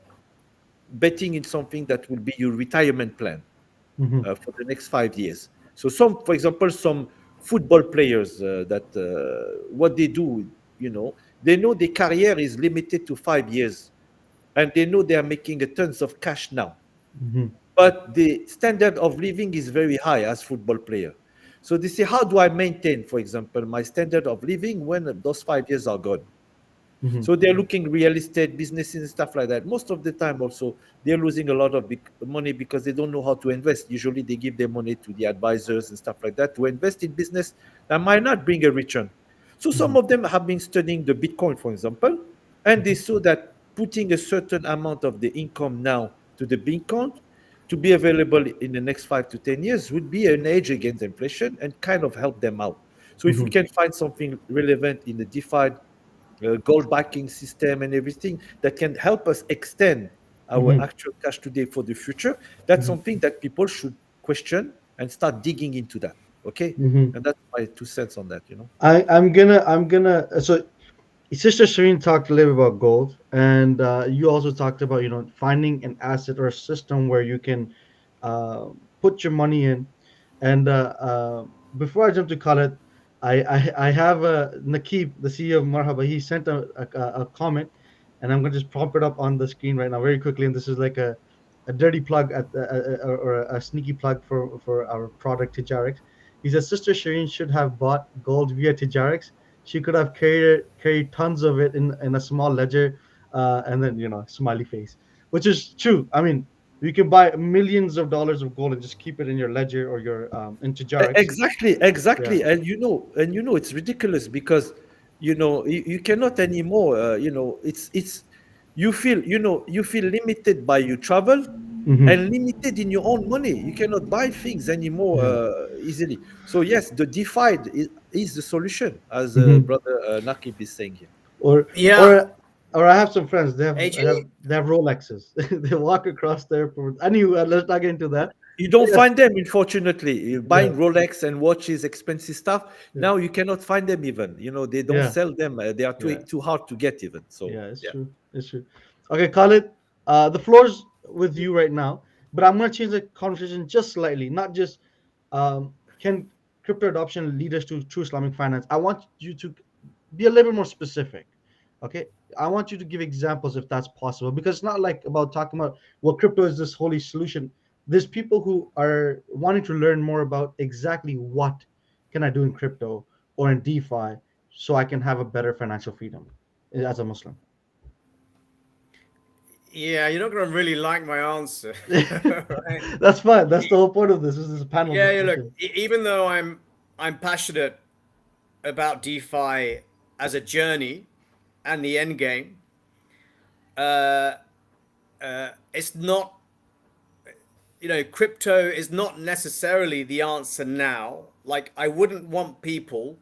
betting in something that will be your retirement plan for the next 5 years. So for example, some football players that what they do, they know their career is limited to 5 years, and they know they are making a tons of cash now. But the standard of living is very high as football player. So they say, how do I maintain, for example, my standard of living when those 5 years are gone? So they're looking real estate businesses and stuff like that. Most of the time also they're losing a lot of big money because they don't know how to invest. Usually they give their money to the advisors and stuff like that to invest in business that might not bring a return. So some of them have been studying the Bitcoin, for example, and they saw that putting a certain amount of the income now to the Bitcoin to be available in the next 5 to 10 years would be an edge against inflation and kind of help them out. So if we can find something relevant in the DeFi gold backing system and everything that can help us extend our actual cash today for the future, that's something that people should question and start digging into that. Okay. And that's my 2 cents on that. I'm gonna so Sister Sharene talked a little bit about gold, and you also talked about finding an asset or a system where you can uh, put your money in. And before I jump to Khalid, I have Nakib, the CEO of Marhaba. He sent a comment, and I'm gonna just prop it up on the screen right now very quickly. And this is like a dirty plug or a sneaky plug for our product Tijarex. He says Sister Shireen should have bought gold via Tijarex. She could have carried tons of it in a small ledger, and then smiley face, which is true. I mean, you can buy millions of dollars of gold and just keep it in your ledger or your in Tijarex. Exactly, Yeah. exactly. And it's ridiculous because you cannot anymore. It's you feel limited by your travel and limited in your own money. You cannot buy things anymore Yeah. easily. So yes, the DeFi is the solution, as brother Nakib is saying here. Or Yeah, or I have some friends. They have AJ. they have Rolexes. They walk across the airport. Anyway, let's not get into that. You But don't yes. find them, unfortunately. You're Yeah. buying Rolex and watches, expensive stuff. Yeah. Now you cannot find them even. They don't Yeah. sell them. They are too Yeah. too hard to get even. So Yeah, it's yeah. true. It's true. Okay, Khalid, the floor's with you right now, but I'm going to change the conversation just slightly. Not just can crypto adoption lead us to true Islamic finance. I want you to be a little bit more specific. Okay, I want you to give examples if that's possible, because it's not like about talking about well, crypto is this holy solution. There's people who are wanting to learn more about exactly what can I do in crypto or in DeFi so I can have a better financial freedom as a Muslim. Yeah, you're not going to really like my answer, right? That's fine. That's the whole point of this. This is a panel Yeah, yeah. Look, discussion. even though I'm passionate about DeFi as a journey and the end game, uh, it's not. Crypto is not necessarily the answer now. Like, I wouldn't want people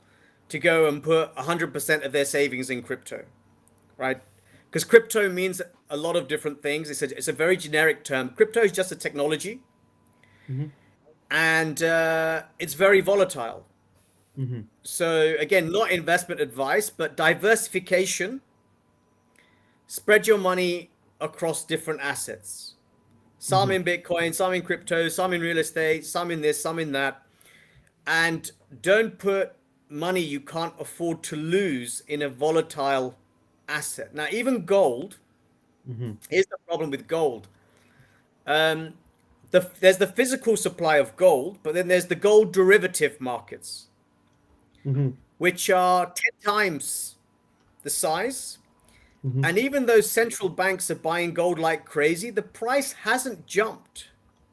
to go and put 100% of their savings in crypto, right? Because crypto means a lot of different things. It's a very generic term. Crypto is just a technology, Hmm. and it's very volatile. Hmm. So again, not investment advice, but diversification. Spread your money across different assets. Some Hmm. in Bitcoin, some in crypto, some in real estate, some in this, some in that. And don't put money you can't afford to lose in a volatile asset. Now, even gold, Hmm. here's the problem with gold. Um, there's the physical supply of gold, but then there's the gold derivative markets, which are 10 times the size. And even though central banks are buying gold like crazy, the price hasn't jumped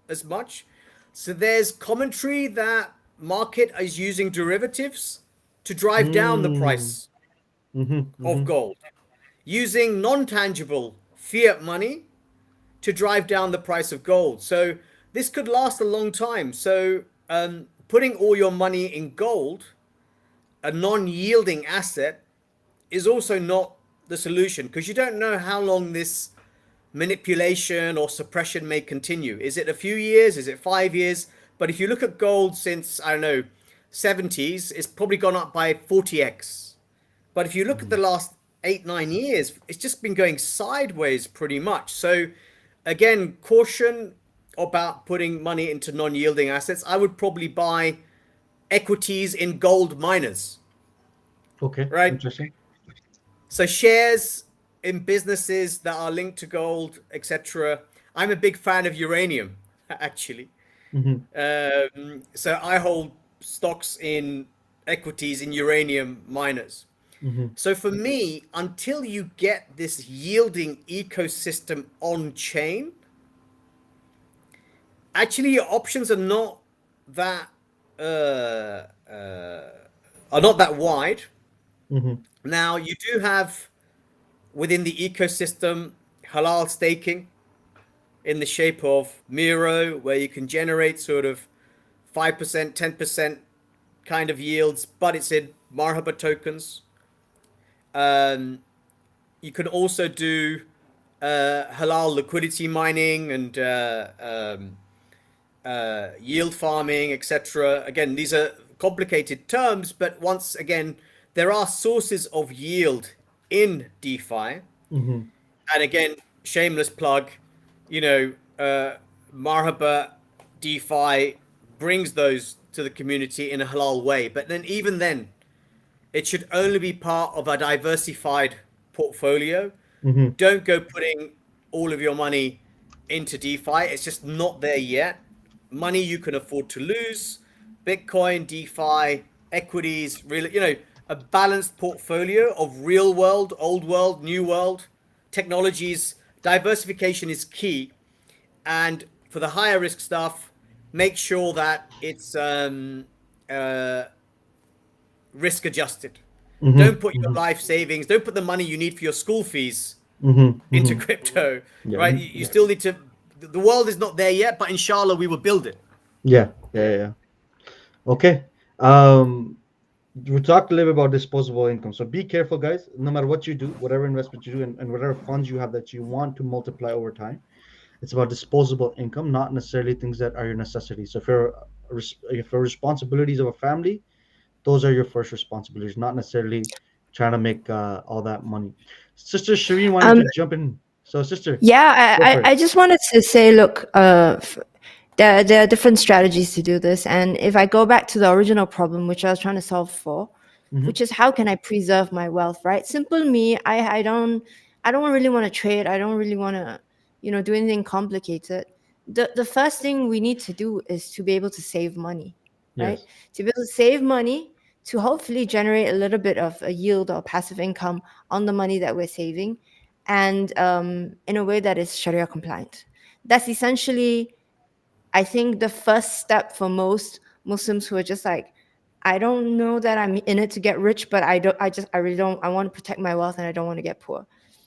as much. So there's commentary that market is using derivatives to drive down the price of gold, using non-tangible fiat money to drive down the price of gold. So this could last a long time. So putting all your money in gold, a non-yielding asset, is also not the solution, because you don't know how long this manipulation or suppression may continue. Is it a few years? Is it 5 years? But if you look at gold since, I don't know, 70s, it's probably gone up by 40x. But if you look at the last 8-9 years, it's just been going sideways pretty much. So again, caution about putting money into non-yielding assets. I would probably buy equities in gold miners. Okay, right? interesting. So shares in businesses that are linked to gold, etc. I'm a big fan of uranium, actually. So I hold stocks in equities in uranium miners. So for me, until you get this yielding ecosystem on chain, actually your options are not that wide. Now you do have within the ecosystem halal staking in the shape of Miro, where you can generate sort of 5%, 10% kind of yields, but it's in Marhaba tokens. You can also do halal liquidity mining and yield farming, etc. Again, these are complicated terms, but once again, there are sources of yield in DeFi. And again, shameless plug, Marhaba DeFi brings those to the community in a halal way. But then even then, it should only be part of a diversified portfolio. Don't go putting all of your money into DeFi. It's just not there yet. Money you can afford to lose. Bitcoin, DeFi, equities, really, a balanced portfolio of real world, old world, new world technologies. Diversification is key. And for the higher risk stuff, make sure that it's risk adjusted. Don't put your life savings, don't put the money you need for your school fees into crypto, right? You still need to, the world is not there yet, but inshallah we will build it. Yeah. Okay. We talked a little bit about disposable income. So be careful, guys. No matter what you do, whatever investment you do, and whatever funds you have that you want to multiply over time, it's about disposable income, not necessarily things that are your necessities. So if your responsibilities of a family, those are your first responsibilities, not necessarily trying to make all that money. Sister Sharene wanted to jump in. So, sister. Yeah, I just wanted to say, look, there are different strategies to do this. And if I go back to the original problem, which I was trying to solve for, which is how can I preserve my wealth, right? Simple me, I don't really want to trade. I don't really want to, do anything complicated. The first thing we need to do is to be able to save money, right? Yes. To be able to save money to hopefully generate a little bit of a yield or passive income on the money that we're saving, and in a way that is Sharia compliant. That's essentially, I think, the first step for most Muslims who are just like, I don't know that I'm in it to get rich, but I really don't, I want to protect my wealth and I don't want to get poor.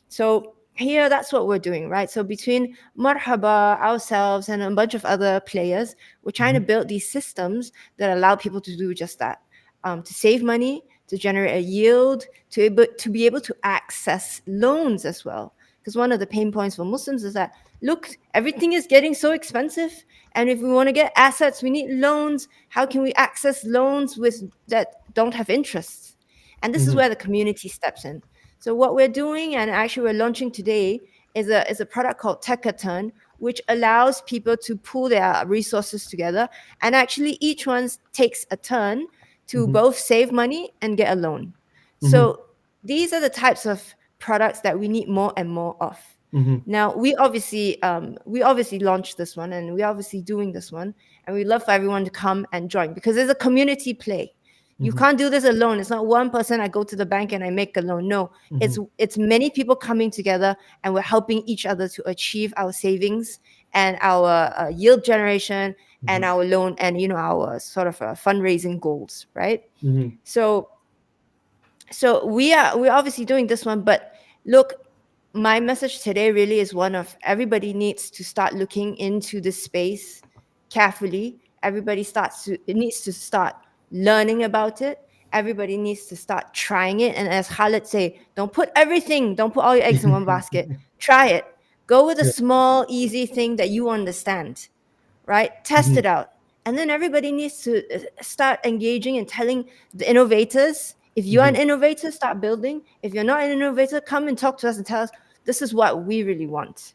So here, that's what we're doing, right? So between Marhaba, ourselves, and a bunch of other players, we're trying to build these systems that allow people to do just that, to save money, to generate a yield, to be able to access loans as well. Because one of the pain points for Muslims is that, look, everything is getting so expensive. And if we want to get assets, we need loans. How can we access loans that don't have interest? And this is where the community steps in. So what we're doing, and actually we're launching today, is a product called Takaturn, which allows people to pool their resources together. And actually each one takes a turn to both save money and get a loan. So these are the types of products that we need more and more of. Mm-hmm. Now we obviously launched this one, and we're obviously doing this one, and we love for everyone to come and join because there's a community play. You Mm-hmm. can't do this alone. It's not one person. I go to the bank and I make a loan. No, Mm-hmm. it's many people coming together, and we're helping each other to achieve our savings and our yield generation and Mm-hmm. our loan and our sort of fundraising goals, right? Mm-hmm. So we're obviously doing this one, but look, my message today really is one of everybody needs to start looking into this space carefully. Everybody needs to start learning about it. Everybody needs to start trying it. And as Khalid say, don't put all your eggs in one basket. Try it. Go with a Yeah. small, easy thing that you understand, right? Test Mm-hmm. it out. And then everybody needs to start engaging and telling the innovators. If you're an Mm-hmm. innovator, start building. If you're not an innovator, come and talk to us and tell us this is what we really want.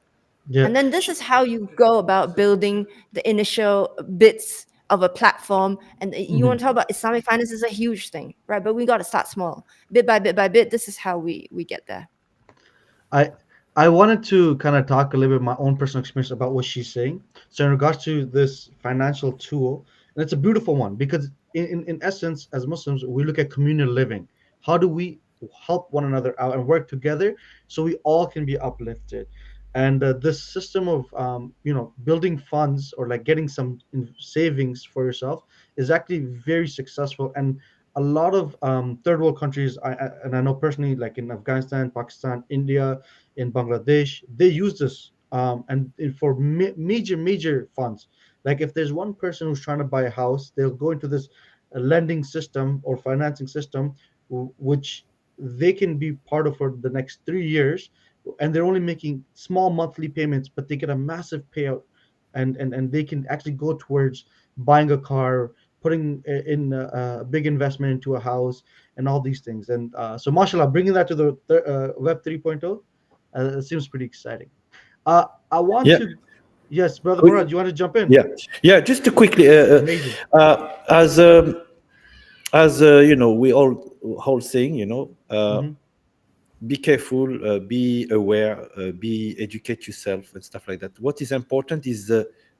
Yeah. And then this is how you go about building the initial bits of a platform. And you Mm-hmm. want to talk about Islamic finance is a huge thing, right? But we got to start small, bit by bit by bit. This is how we get there. I I wanted to kind of talk a little bit my own personal experience about what she's saying. So in regards to this financial tool, and it's a beautiful one because in essence, as Muslims, we look at communal living. How do we help one another out and work together so we all can be uplifted? And this system of building funds or like getting some savings for yourself is actually very successful. And a lot of third world countries, and I know personally, like in Afghanistan, Pakistan, India, in Bangladesh, they use this for major funds. Like if there's one person who's trying to buy a house, they'll go into this lending system or financing system, which they can be part of for the next 3 years, and they're only making small monthly payments, but they get a massive payout, and they can actually go towards buying a car, putting in a big investment into a house and all these things. And so, mashallah, bringing that to the Web 3.0, it seems pretty exciting. I want Yeah. to, yes, Brother We- Morrad, you want to jump in? Yeah. Yeah. Just to quickly, Amazing. as we all saying, Hmm. be careful, be aware, be educate yourself and stuff like that. What is important is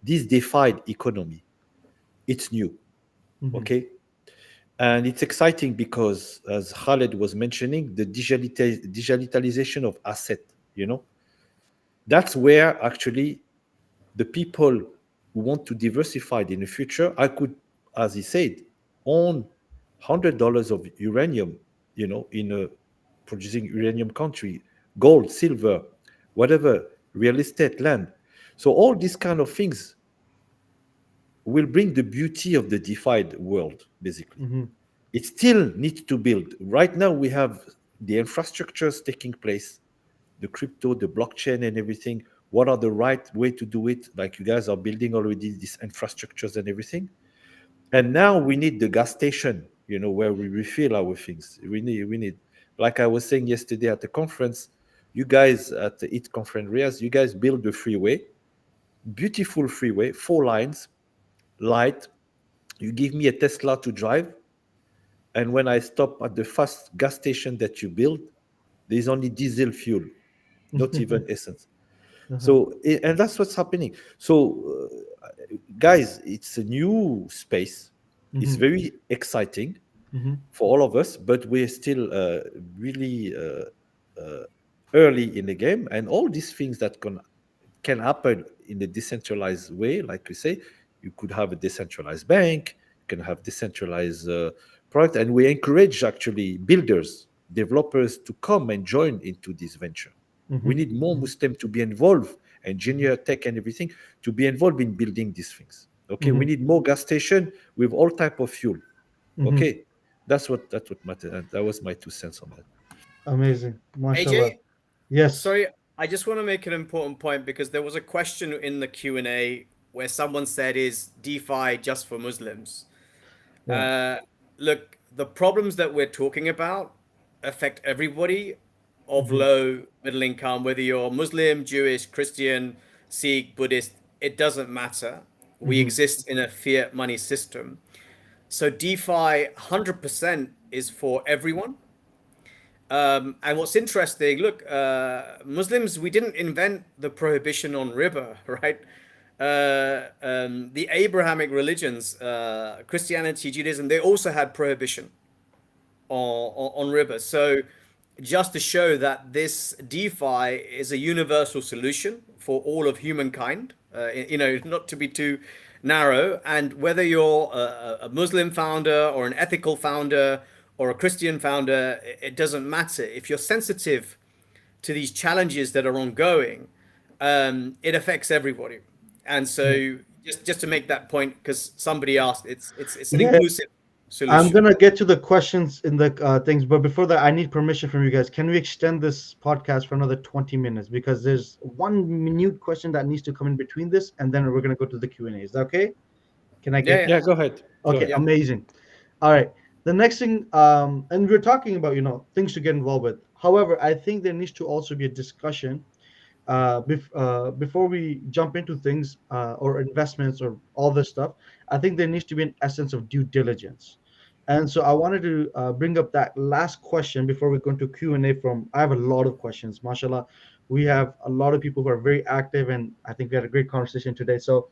this defied economy. It's new, Hmm. okay, and it's exciting because, as Khaled was mentioning, the digitalization of asset. That's where actually the people who want to diversify in the future, I could, as he said, own $100 of uranium, in a producing uranium country, gold, silver, whatever, real estate, land. So all these kind of things will bring the beauty of the DeFi world, basically. Hmm. It still needs to build. Right now, we have the infrastructures taking place, the crypto, the blockchain, and everything. What are the right way to do it? Like you guys are building already these infrastructures and everything. And now we need the gas station, where we refill our things. We need, like I was saying yesterday at the conference, you guys at the IT conference areas, you guys build the freeway, beautiful freeway, 4 lines, light. You give me a Tesla to drive, and when I stop at the first gas station that you build, there's only diesel fuel, not even essence. Uh-huh. So, and that's what's happening. So, guys, it's a new space. It's Hmm. very exciting Hmm. for all of us, but we're still really early in the game. And all these things that can happen in a decentralized way, like we say, you could have a decentralized bank, you can have decentralized product, and we encourage actually builders, developers to come and join into this venture. We Hmm. need more Muslim to be involved, engineer, tech, and everything, to be involved in building these things. Okay, we Hmm. need more gas station with all type of fuel. Hmm. Okay, that's what matters. And that was my 2 cents on that. Amazing, mashallah. AJ, Yes. sorry, I just want to make an important point because there was a question in the Q&A where someone said, is DeFi just for Muslims? Yeah. Uh, Look, the problems that we're talking about affect everybody of Hmm. low, middle income, whether you're Muslim, Jewish, Christian, Sikh, Buddhist, it doesn't matter. We Hmm. exist in a fiat money system. So DeFi 100% is for everyone. And what's interesting, look, Muslims, we didn't invent the prohibition on riba, right? The Abrahamic religions, Christianity, Judaism, they also had prohibition on riba. So just to show that this DeFi is a universal solution for all of humankind, not to be too narrow. And whether you're a Muslim founder or an ethical founder or a Christian founder, it doesn't matter. If you're sensitive to these challenges that are ongoing, it affects everybody. And so just to make that point, because somebody asked, it's an inclusive solution. I'm gonna get to the questions in the things, but before that, I need permission from you guys. Can we extend this podcast for another 20 minutes? Because there's one minute question that needs to come in between this, and then we're gonna go to the Q&A. Is that okay? Can I get? Yeah, go ahead. Okay, amazing. All right. The next thing, and we're talking about things to get involved with. However, I think there needs to also be a discussion before we jump into things or investments or all this stuff. I think there needs to be an essence of due diligence. And so I wanted to bring up that last question before we go into Q&A I have a lot of questions. MashaAllah, we have a lot of people who are very active, and I think we had a great conversation today. So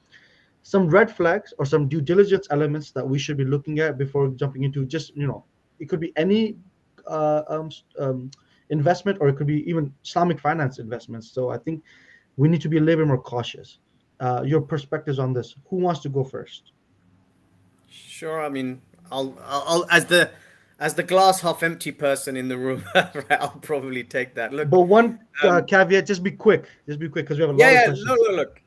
some red flags or some due diligence elements that we should be looking at before jumping into it could be any uh, um, um, investment, or it could be even Islamic finance investments. So I think we need to be a little bit more cautious. Your perspectives on this. Who wants to go first? Sure. I mean, I'll as the glass half empty person in the room, I'll probably take that. Look, But one caveat: just be quick. Just be quick, because we have a lot of questions. No, look.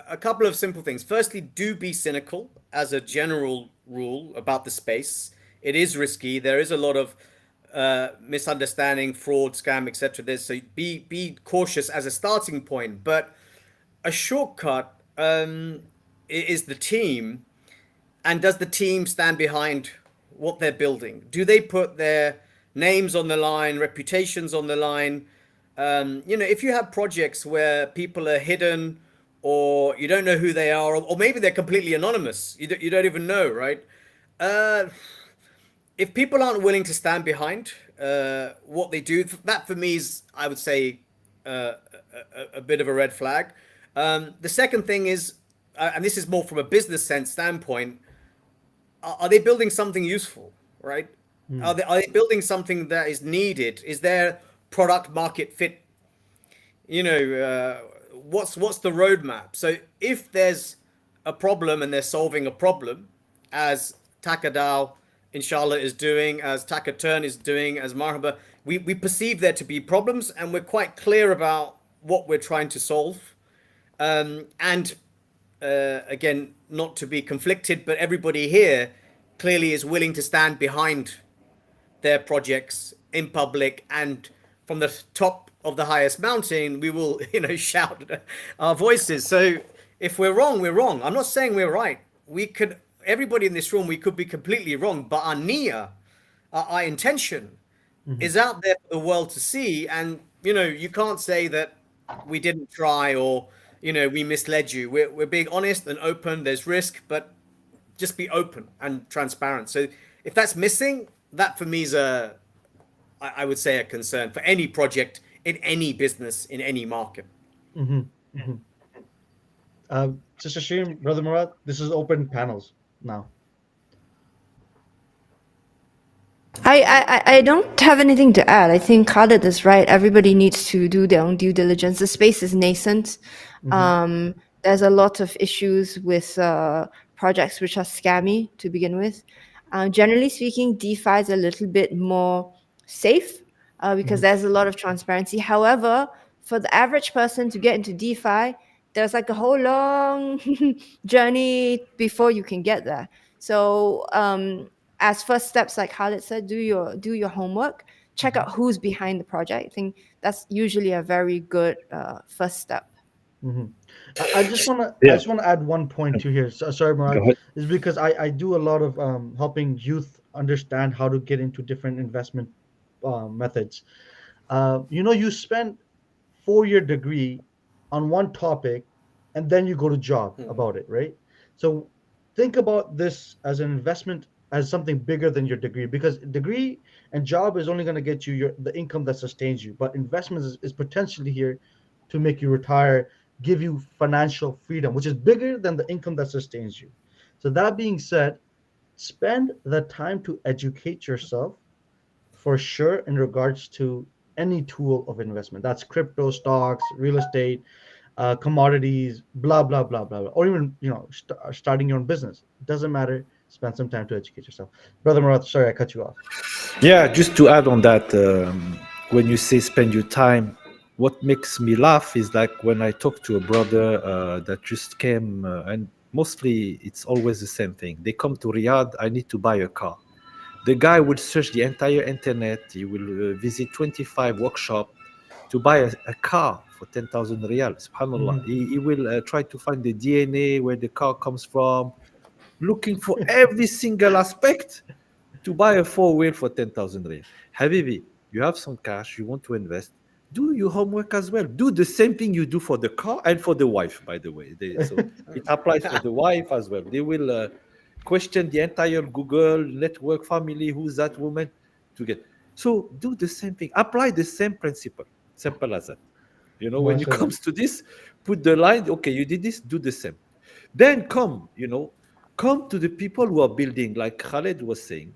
A couple of simple things. Firstly, do be cynical as a general rule about the space. It is risky. There is a lot of misunderstanding, fraud, scam, etc. So be cautious as a starting point. But a shortcut is the team. And does the team stand behind what they're building? Do they put their names on the line, reputations on the line? If you have projects where people are hidden, or you don't know who they are, or maybe they're completely anonymous, you don't even know, right? If people aren't willing to stand behind what they do, that for me is, I would say, a bit of a red flag. The second thing is, and this is more from a business sense standpoint, are they building something useful, right? Are they building something that is needed? Is there product market fit? What's the roadmap? So if there's a problem and they're solving a problem, as Takadao, inshallah, is doing, as Takaturn is doing, as Marhaba, we perceive there to be problems, and we're quite clear about what we're trying to solve. Again, not to be conflicted, but everybody here clearly is willing to stand behind their projects in public, and from the top of the highest mountain, we will, shout our voices. So if we're wrong, we're wrong. I'm not saying we're right. Everybody in this room, we could be completely wrong, but our niyyah, our intention is out there for the world to see. And, you can't say that we didn't try, or, we misled you. We're being honest and open. There's risk, but just be open and transparent. So if that's missing, that for me is I would say, a concern for any project in any business in any market. Sister Sharene, Brother Morrad, this is open panels now. I don't have anything to add. I think Khalid is right. Everybody needs to do their own due diligence. The space is nascent. There's a lot of issues with projects which are scammy to begin with. Generally speaking, DeFi is a little bit more safe because there's a lot of transparency. However, for the average person to get into DeFi, there's like a whole long journey before you can get there. So as first steps, like Khalid said, do your homework, check out who's behind the project. I think that's usually a very good first step. I just want to add one point to here. Sorry, Morrad, is because I do a lot of helping youth understand how to get into different investment methods. You spend 4-year degree on one topic, and then you go to job about it, right? So think about this as an investment as something bigger than your degree, because degree and job is only going to get you the income that sustains you, but investments is potentially here to make you retire, give you financial freedom, which is bigger than the income that sustains you. So that being said, spend the time to educate yourself for sure in regards to any tool of investment. That's crypto, stocks, real estate, commodities, blah blah blah blah blah, or even starting your own business. It doesn't matter. Spend some time to educate yourself. Brother Murat, sorry I cut you off. Yeah, just to add on that, when you say spend your time, what makes me laugh is like when I talk to a brother that just came, and mostly it's always the same thing. They come to Riyadh, I need to buy a car. The guy will search the entire internet, he will visit 25 workshops to buy a car for 10,000 riyal. Subhanallah. Mhm. He will try to find the DNA, where the car comes from, looking for every single aspect to buy a four-wheel for 10,000 riyal. Habibi, you have some cash, you want to invest, do your homework as well. Do the same thing you do for the car and for the wife, by the way. So it applies for the wife as well. They will question the entire Google network family, who's that woman, to get. So do the same thing. Apply the same principle. Simple as that. When it MashaAllah. comes to this, put the line, okay, you did this, do the same. Then come to the people who are building, like Khaled was saying.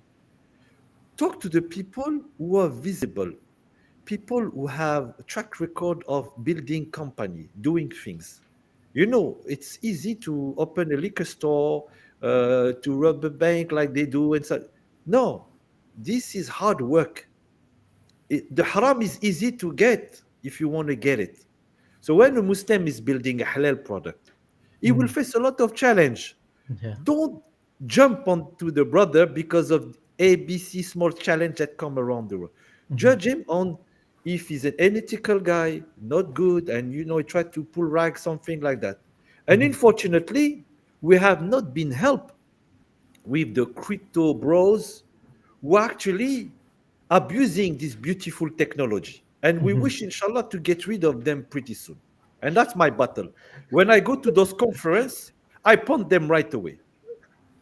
Talk to the people who are visible, people who have a track record of building company, doing things. It's easy to open a liquor store, to rob a bank like they do, and so. No, this is hard work. The haram is easy to get if you want to get it. So when a Muslim is building a halal product, he will Mhm. face a lot of challenge. Yeah. Don't jump onto the brother because of ABC small challenge that come around the world. Mhm. Judge him on if he's an unethical guy, not good, and he try to pull rag, something like that. And Mhm. unfortunately, we have not been helped with the crypto bros who are actually abusing this beautiful technology. And we Mhm. wish, inshallah, to get rid of them pretty soon. And that's my battle. When I go to those conferences, I point them right away.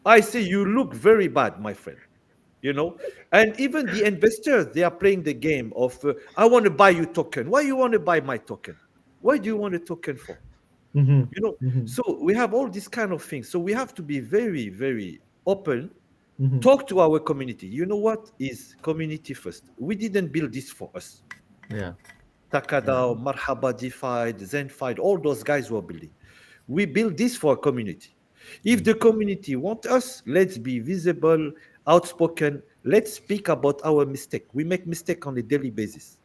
I say, you look very bad, my friend. You know, and even the investors, they are playing the game of, I want to buy you token. Why you want to buy my token? Why do you want a token for? Mhm. You know, Mhm. so we have all these kind of things. So we have to be very, very open. Mhm. Talk to our community. You know what is community first? We didn't build this for us. Yeah. Yeah. Takada, Marhaba, DeFi, Zenfi, all those guys were building. We build this for a community. If the community want us, let's be visible, outspoken. Let's speak about our mistake. We make mistake on a daily basis.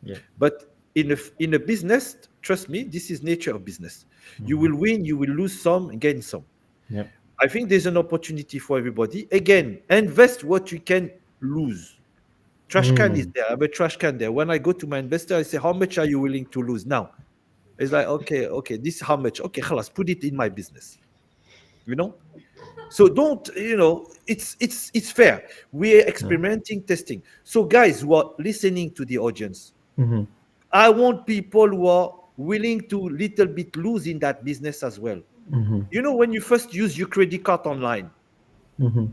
Yeah. But in a business, trust me, this is nature of business. You Mhm. will win, you will lose some, gain some. Yep. I think there's an opportunity for everybody. Again, invest what you can lose. Trash can is Mm. there. I have a trash can there. When I go to my investor, I say, how much are you willing to lose now? It's like, okay, this is how much. Okay, khalas, put it in my business. You know? So don't, it's fair. We're Yeah. experimenting, testing. So guys who are listening to the audience, Mhm. I want people who are willing to little bit lose in that business as well. Mhm. When you first use your credit card online, Mhm.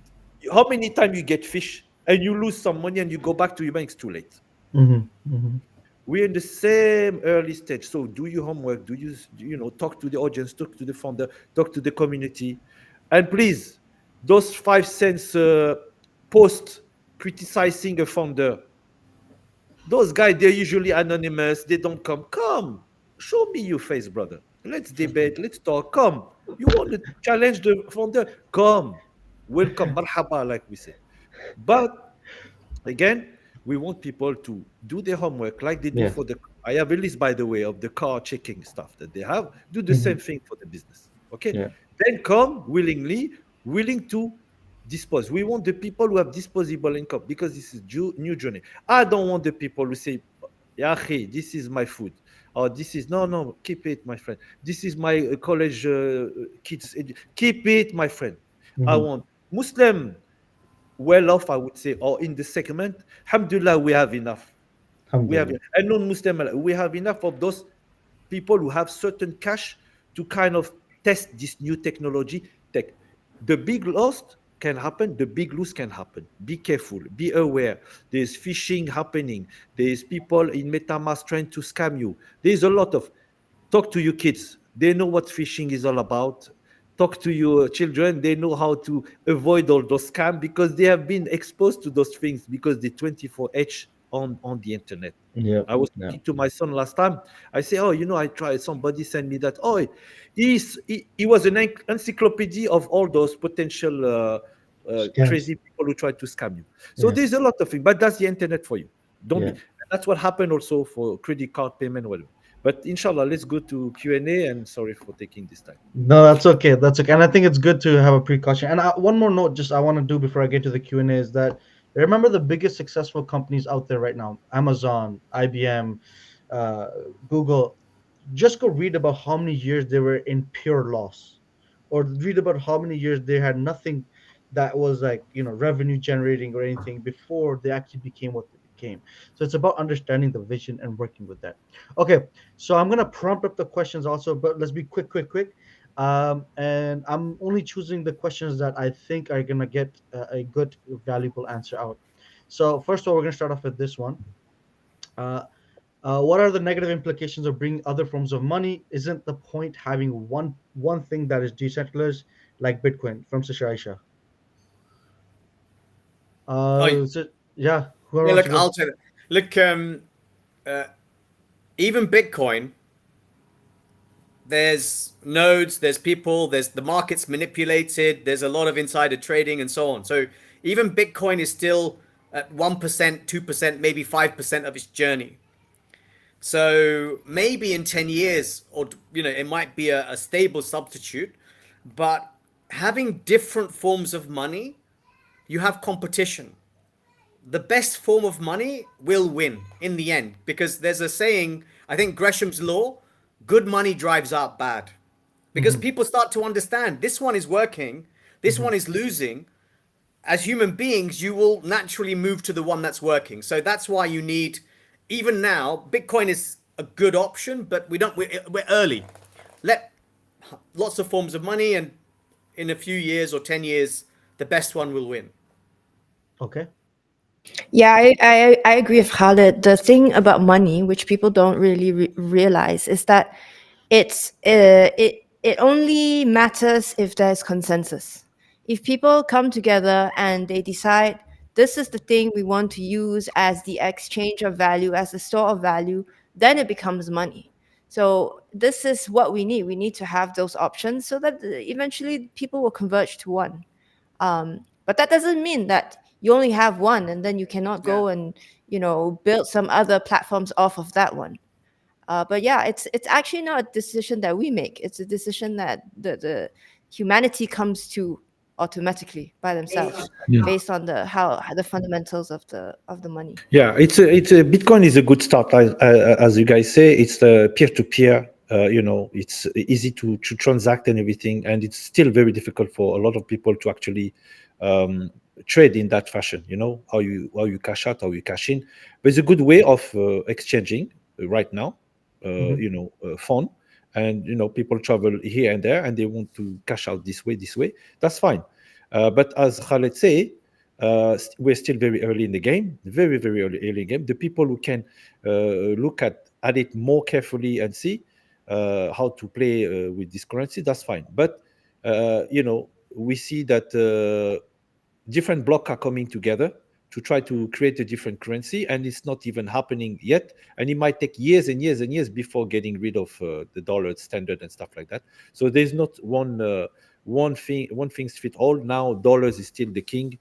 how many times you get fish and you lose some money and you go back to your bank, it's too late. Mhm. Mhm. We're in the same early stage. So do your homework, talk to the audience, talk to the founder, talk to the community. And please, those 5 cents post criticizing a founder, those guys, they're usually anonymous. They don't come. Come, show me your face, brother. Let's debate. Let's talk. Come. You want to challenge the founder? Come. Welcome. Marhaba, like we say. But again, we want people to do their homework like they do Yeah. for the. I have a list, by the way, of the car checking stuff that they have. Do the Mhm. same thing for the business. Okay. Yeah. Then come willingly, willing to dispose. We want the people who have disposable income because this is new journey. I don't want the people who say, Yahi, this is my food. Or this is, no, no, keep it, my friend. This is my college kids. Keep it, my friend. I Mhm. want Muslim well off, I would say, or in the segment, alhamdulillah, we have enough. We have, Alhamdulillah. and non-Muslim, we have enough of those people who have certain cash to kind of test this new technology. Tech. The big loss can happen, the big loss can happen. Be careful, be aware. There's phishing happening. There's people in MetaMask trying to scam you. There's a lot of talk to your kids. They know what phishing is all about. Talk to your children. They know how to avoid all those scams because they have been exposed to those things because they're 24H on the internet. Yeah, I was yeah, talking to my son last time. I say, oh, I tried. Somebody sent me that. Oh, he was an encyclopedia of all those potential scams. crazy people who try to scam you. So Yeah, there's a lot of things, but that's the internet for you. Don't be. yeah. That's what happened also for credit card payment, whatever. But inshallah, let's go to Q&A. And sorry for taking this time. No, that's okay. That's okay. And I think it's good to have a precaution. And one more note, just I want to do before I get to the Q&A is that remember the biggest successful companies out there right now: Amazon, IBM, uh, Google. Just go read about how many years they were in pure loss, or read about how many years they had nothing that was like revenue generating or anything before they actually became what they became. So it's about understanding the vision and working with that. Okay, so I'm gonna prompt up the questions also, but let's be quick. And I'm only choosing the questions that I think are gonna get a good valuable answer out. So first of all, we're gonna start off with this one. uh, what are the negative implications of bringing other forms of money? Isn't the point having one thing that is decentralized, like Bitcoin? From Sasha. Oh, Yeah, whoever yeah. wants to Look, go. I'll tell you. Look, uh, even Bitcoin, there's nodes, there's people, there's the market's manipulated, there's a lot of insider trading and so on. So even Bitcoin is still at 1%, 2%, maybe 5% of its journey. So maybe in 10 years, or it might be a stable substitute, but having different forms of money, you have competition. The best form of money will win in the end because there's a saying, I think Gresham's law, good money drives out bad. Because Hmm. people start to understand this one is working, this Hmm. one is losing. As human beings, you will naturally move to the one that's working. So that's why you need, even now, Bitcoin is a good option, but we're early. Let lots of forms of money, and in a few years or 10 years, the best one will win. Okay. Yeah, I agree with Khalid. The thing about money, which people don't really realize, is that it only matters if there's consensus. If people come together and they decide this is the thing we want to use as the exchange of value, as the store of value, then it becomes money. So this is what we need. We need to have those options so that eventually people will converge to one. But that doesn't mean that you only have one and then you cannot Yeah. go and build some other platforms off of that one. But yeah, it's actually not a decision that we make. It's a decision that the humanity comes to automatically by themselves based on the fundamentals of the money. Yeah, it's a Bitcoin is a good start, as you guys say. It's peer to peer. It's easy to transact and everything, and it's still very difficult for a lot of people to actually trade in that fashion. How you cash out, how you cash in. But it's a good way of exchanging right now. Hmm. Fun, and people travel here and there, and they want to cash out this way. That's fine. But as Khaled say, we're still very early in the game, very, very early in the game. The people who can look at it more carefully and see how to play with this currency, that's fine. But we see that different blocks are coming together to try to create a different currency, and it's not even happening yet. And it might take years and years and years before getting rid of the dollar standard and stuff like that. So there's not one thing fit all. Now dollars is still the king,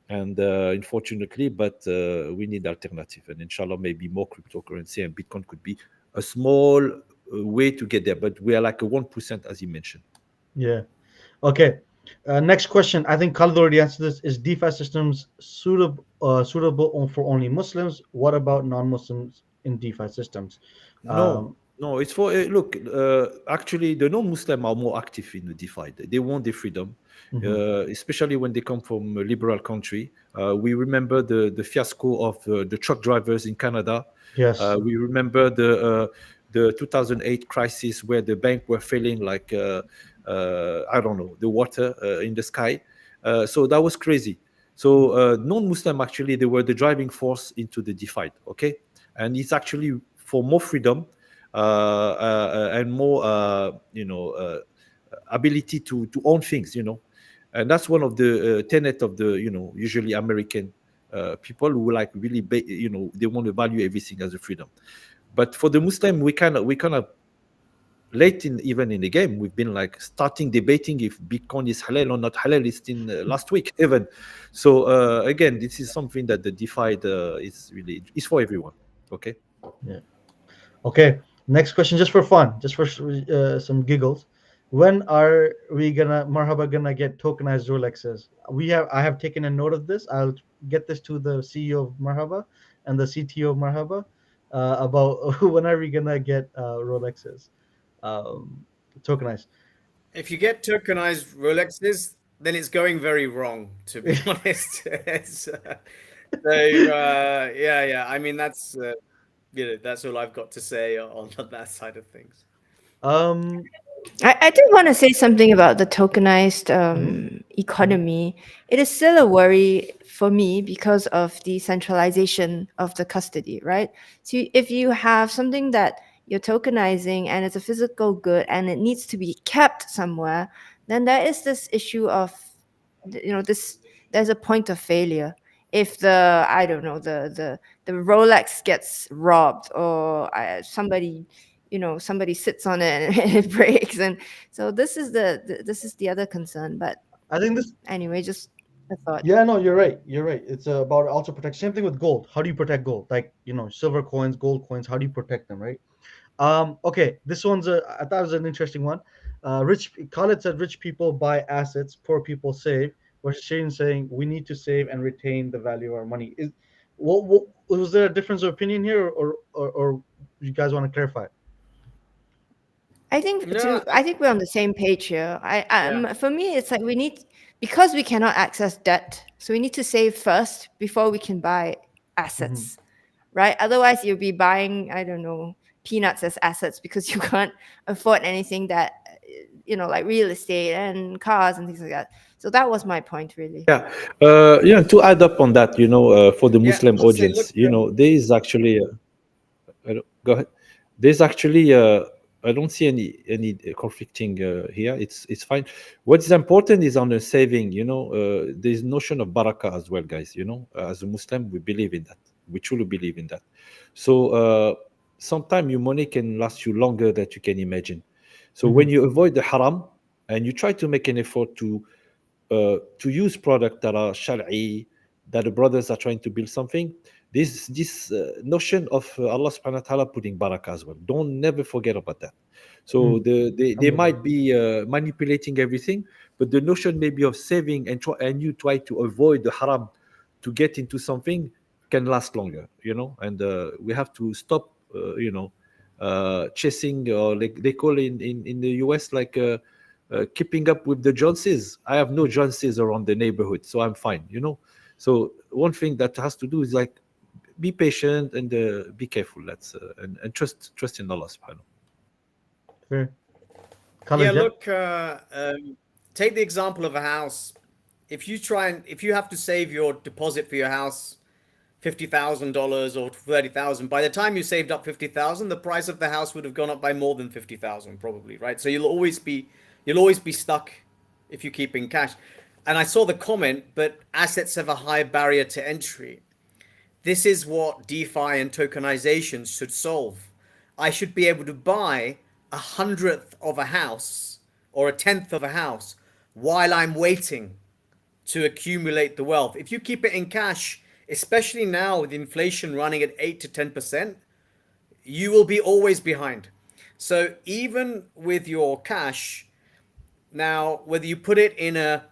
and unfortunately, but we need alternative, and inshallah maybe more cryptocurrency, and Bitcoin could be a small way to get there, but we are like a 1%, as you mentioned. Yeah. Okay. Next question. I think Khalid already answered this. Is DeFi systems suitable for only Muslims? What about non-Muslims in DeFi systems? No, Um, no, it's for look. Actually, the non-Muslim are more active in the DeFi. They want their freedom, mhm. especially when they come from a liberal country. We remember the fiasco of the truck drivers in Canada. Yes. We remember the 2008 crisis where the bank were failing like I don't know, the water in the sky. So that was crazy. So non-Muslim actually they were the driving force into the DeFi. Okay, and it's actually for more freedom and more ability to own things. And that's one of the tenet of the usually American people who like really they want to value everything as a freedom. But for the Muslim, we kind of late even in the game, we've been like starting debating if Bitcoin is halal or not halal. It's in last week even. So again, this is something that the DeFi is for everyone. Okay. Yeah. Okay. Next question, just for fun, just for some giggles. When are we gonna Marhaba gonna get tokenized Rolexes? I have taken a note of this. I'll get this to the CEO of Marhaba and the CTO of Marhaba about when are we gonna get Rolexes tokenized. If you get tokenized Rolexes, then it's going very wrong, to be honest. Yeah. I mean, that's that's all I've got to say on that side of things. Um. I did want to say something about the tokenized economy. It is still a worry for me because of the centralization of the custody, right? So if you have something that you're tokenizing and it's a physical good and it needs to be kept somewhere, then there is this issue of, there's a point of failure. If I don't know, the Rolex gets robbed or somebody sits on it and it breaks, and so this is the other concern. But I think this. anyway, just a thought. Yeah, no, you're right. You're right. It's about also protection. Same thing with gold. How do you protect gold? Like, silver coins, gold coins. How do you protect them, right? Okay, this I thought it was an interesting one. Khalid said rich people buy assets, poor people save. Whereas Shane saying we need to save and retain the value of our money. What was there a difference of opinion here, or you guys want to clarify? I think No, we're on the same page here. yeah. For me, it's like because we cannot access debt, so we need to save first before we can buy assets, right? Otherwise, you'll be buying, I don't know, peanuts as assets because you can't afford anything that, like real estate and cars and things like that. So that was my point, really. Yeah. To add up on that, for the Yeah, Muslim listen, audience, look, there is actually go ahead. There's actually I don't see any conflicting here. It's fine. What's important is on the saving. There's notion of barakah as well, guys. As a Muslim, we believe in that. We truly believe in that. So sometimes your money can last you longer than you can imagine. So when you avoid the haram and you try to make an effort to use products that are shari, that the brothers are trying to build something. This notion of Allah subhanahu wa ta'ala putting barakah as well. Don't never forget about that. So they might be manipulating everything, but the notion maybe of saving and you try to avoid the haram to get into something can last longer, and we have to stop, chasing, or like they call it in the US, like keeping up with the Joneses. I have no Joneses around the neighborhood, so I'm fine. So one thing that has to do is like be patient and be careful. That's and trust in Allah subhanahu. Fair. yeah, Khalid, yeah. look, take the example of a house. If you have to save your deposit for your house, $50,000 or 30,000, by the time you saved up 50,000, the price of the house would have gone up by more than 50,000 probably, right? So you'll always be stuck if you keep in cash. And I saw the comment, but assets have a high barrier to entry. This is what DeFi and tokenization should solve. I should be able to buy 100th of a house or 1/10 of a house while I'm waiting to accumulate the wealth. If you keep it in cash, especially now with inflation running at 8 to 10%, you will be always behind. So even with your cash, now whether you put it in a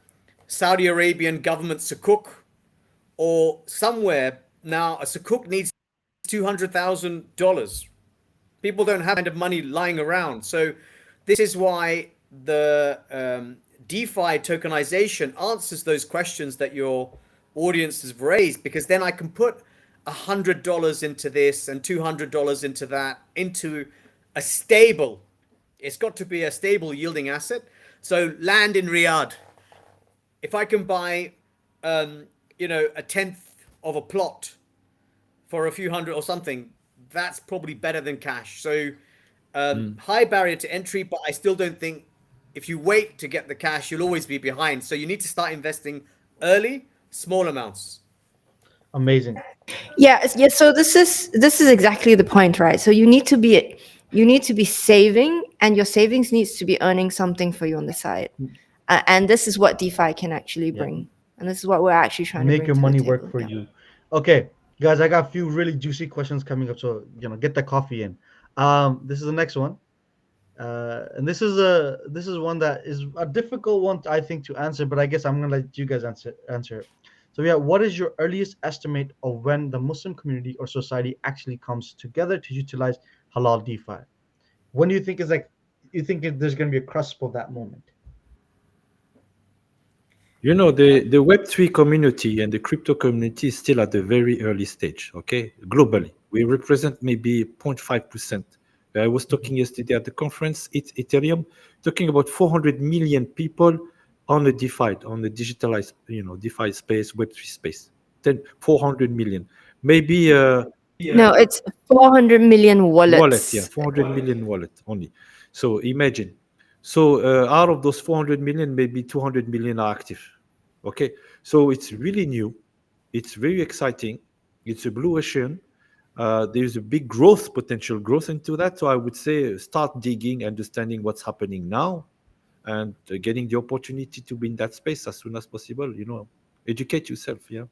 Saudi Arabian government sukuk or somewhere, now a sukuk needs $200,000. People don't have that kind of money lying around. So this is why the DeFi tokenization answers those questions that your audience has raised, because then I can put $100 into this and $200 into that, into a it's got to be a stable yielding asset. So land in Riyadh, if I can buy, a tenth of a plot for a few hundred or something, that's probably better than cash. So high barrier to entry, but I still don't think if you wait to get the cash, you'll always be behind. So you need to start investing early, small amounts. Amazing. Yeah. So this is exactly the point, right? So you need to be saving, and your savings needs to be earning something for you on the side. And this is what DeFi can actually Yeah. bring, and this is what we're actually trying to Make bring your to the money work table. for Yeah. you. Okay, guys, I got a few really juicy questions coming up, so get the coffee in. This is the next one. And this is one that is a difficult one, I think, to answer, but I guess I'm gonna let you guys answer it. So yeah, what is your earliest estimate of when the Muslim community or society actually comes together to utilize halal DeFi? When do you think is like you think there's gonna be a cusp of that moment? The Web3 community and the crypto community is still at the very early stage, okay? Globally, we represent maybe 0.5%. I was talking yesterday at the conference, Ethereum, talking about 400 million people on the DeFi, on the digitalized, DeFi space, Web3 space. Then 400 million. Maybe No, it's 400 million wallet, yeah, wallets. 400 million wallet only. So imagine. So out of those 400 million, maybe 200 million are active. Okay, so it's really new. It's very exciting. It's a blue ocean. There's a big potential growth into that. So I would say start digging, understanding what's happening now, and getting the opportunity to be in that space as soon as possible. Educate yourself. Yeah.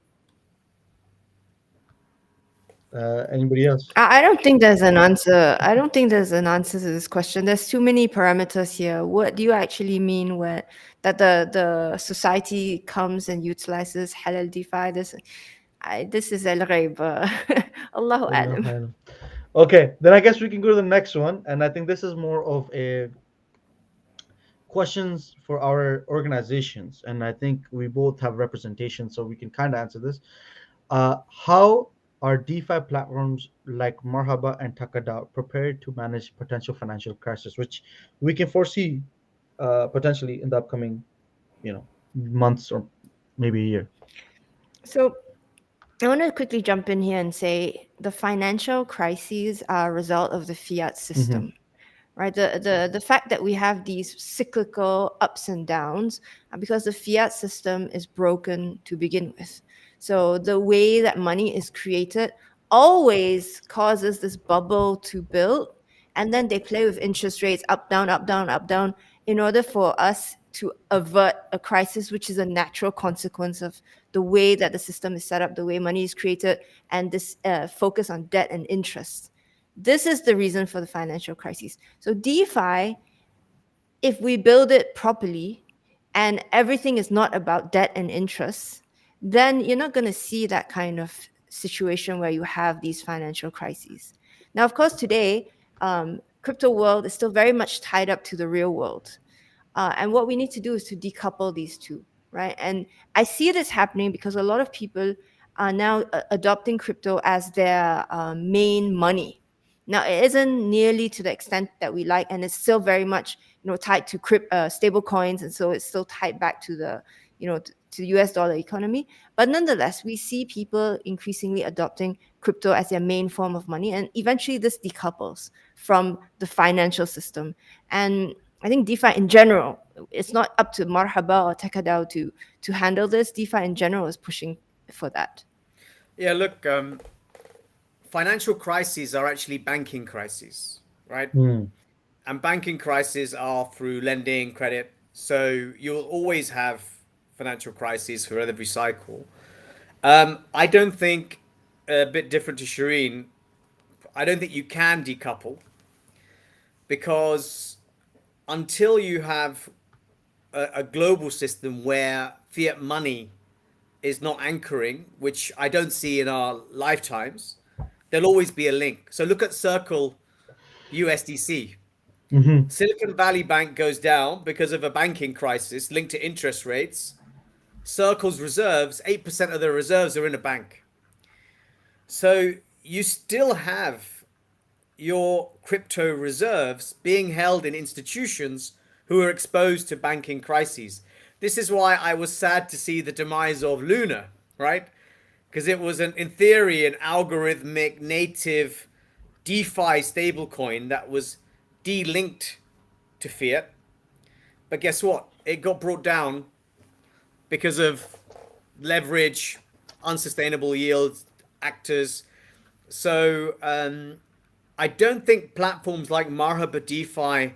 Anybody else? I don't think there's an answer. I don't think there's an answer to this question. There's too many parameters here. What do you actually mean when that the society comes and utilizes halal DeFi? This is al ghaib. Allahu Allah alam. alam. Okay, then I guess we can go to the next one, and I think this is more of a questions for our organizations, and I think we both have representation, so we can kind of answer this. How are DeFi platforms like Marhaba and Takada prepared to manage potential financial crisis, which we can foresee potentially in the upcoming, months or maybe a year? So I want to quickly jump in here and say the financial crises are a result of the fiat Mm-hmm. system, right? The fact that we have these cyclical ups and downs are because the fiat system is broken to begin with. So the way that money is created always causes this bubble to build, and then they play with interest rates up, down, up, down, up, down, in order for us to avert a crisis, which is a natural consequence of the way that the system is set up, the way money is created, and this focus on debt and interest. This is the reason for the financial crisis. So DeFi, if we build it properly and everything is not about debt and interest, then you're not going to see that kind of situation where you have these financial crises. Now, of course, today, crypto world is still very much tied up to the real world. And what we need to do is to decouple these two, right? And I see this happening because a lot of people are now adopting crypto as their main money. Now, it isn't nearly to the extent that we like, and it's still very much, tied to stable coins, and so it's still tied back to the, to the US dollar economy. But nonetheless, we see people increasingly adopting crypto as their main form of money, and eventually this decouples from the financial system. And I think DeFi in general, it's not up to Marhaba or Takadao to handle this. DeFi in general is pushing for that. Yeah, look, financial crises are actually banking crises, right? Mm. And banking crises are through lending, credit. So you'll always have financial crises for every cycle. I don't think, a bit different to Sharene, I don't think you can decouple because until you have a global system where fiat money is not anchoring, which I don't see in our lifetimes, there'll always be a link. So look at Circle USDC. Mm-hmm. Silicon Valley Bank goes down because of a banking crisis linked to interest rates. Circle's reserves, 8% of the reserves are in a bank. So you still have your crypto reserves being held in institutions who are exposed to banking crises. this is why I was sad to see the demise of Luna, right? Because it was in theory, an algorithmic native DeFi stablecoin that was de-linked to fiat. But guess what? It got brought down because of leverage, unsustainable yields, actors. So I don't think platforms like Marhaba DeFi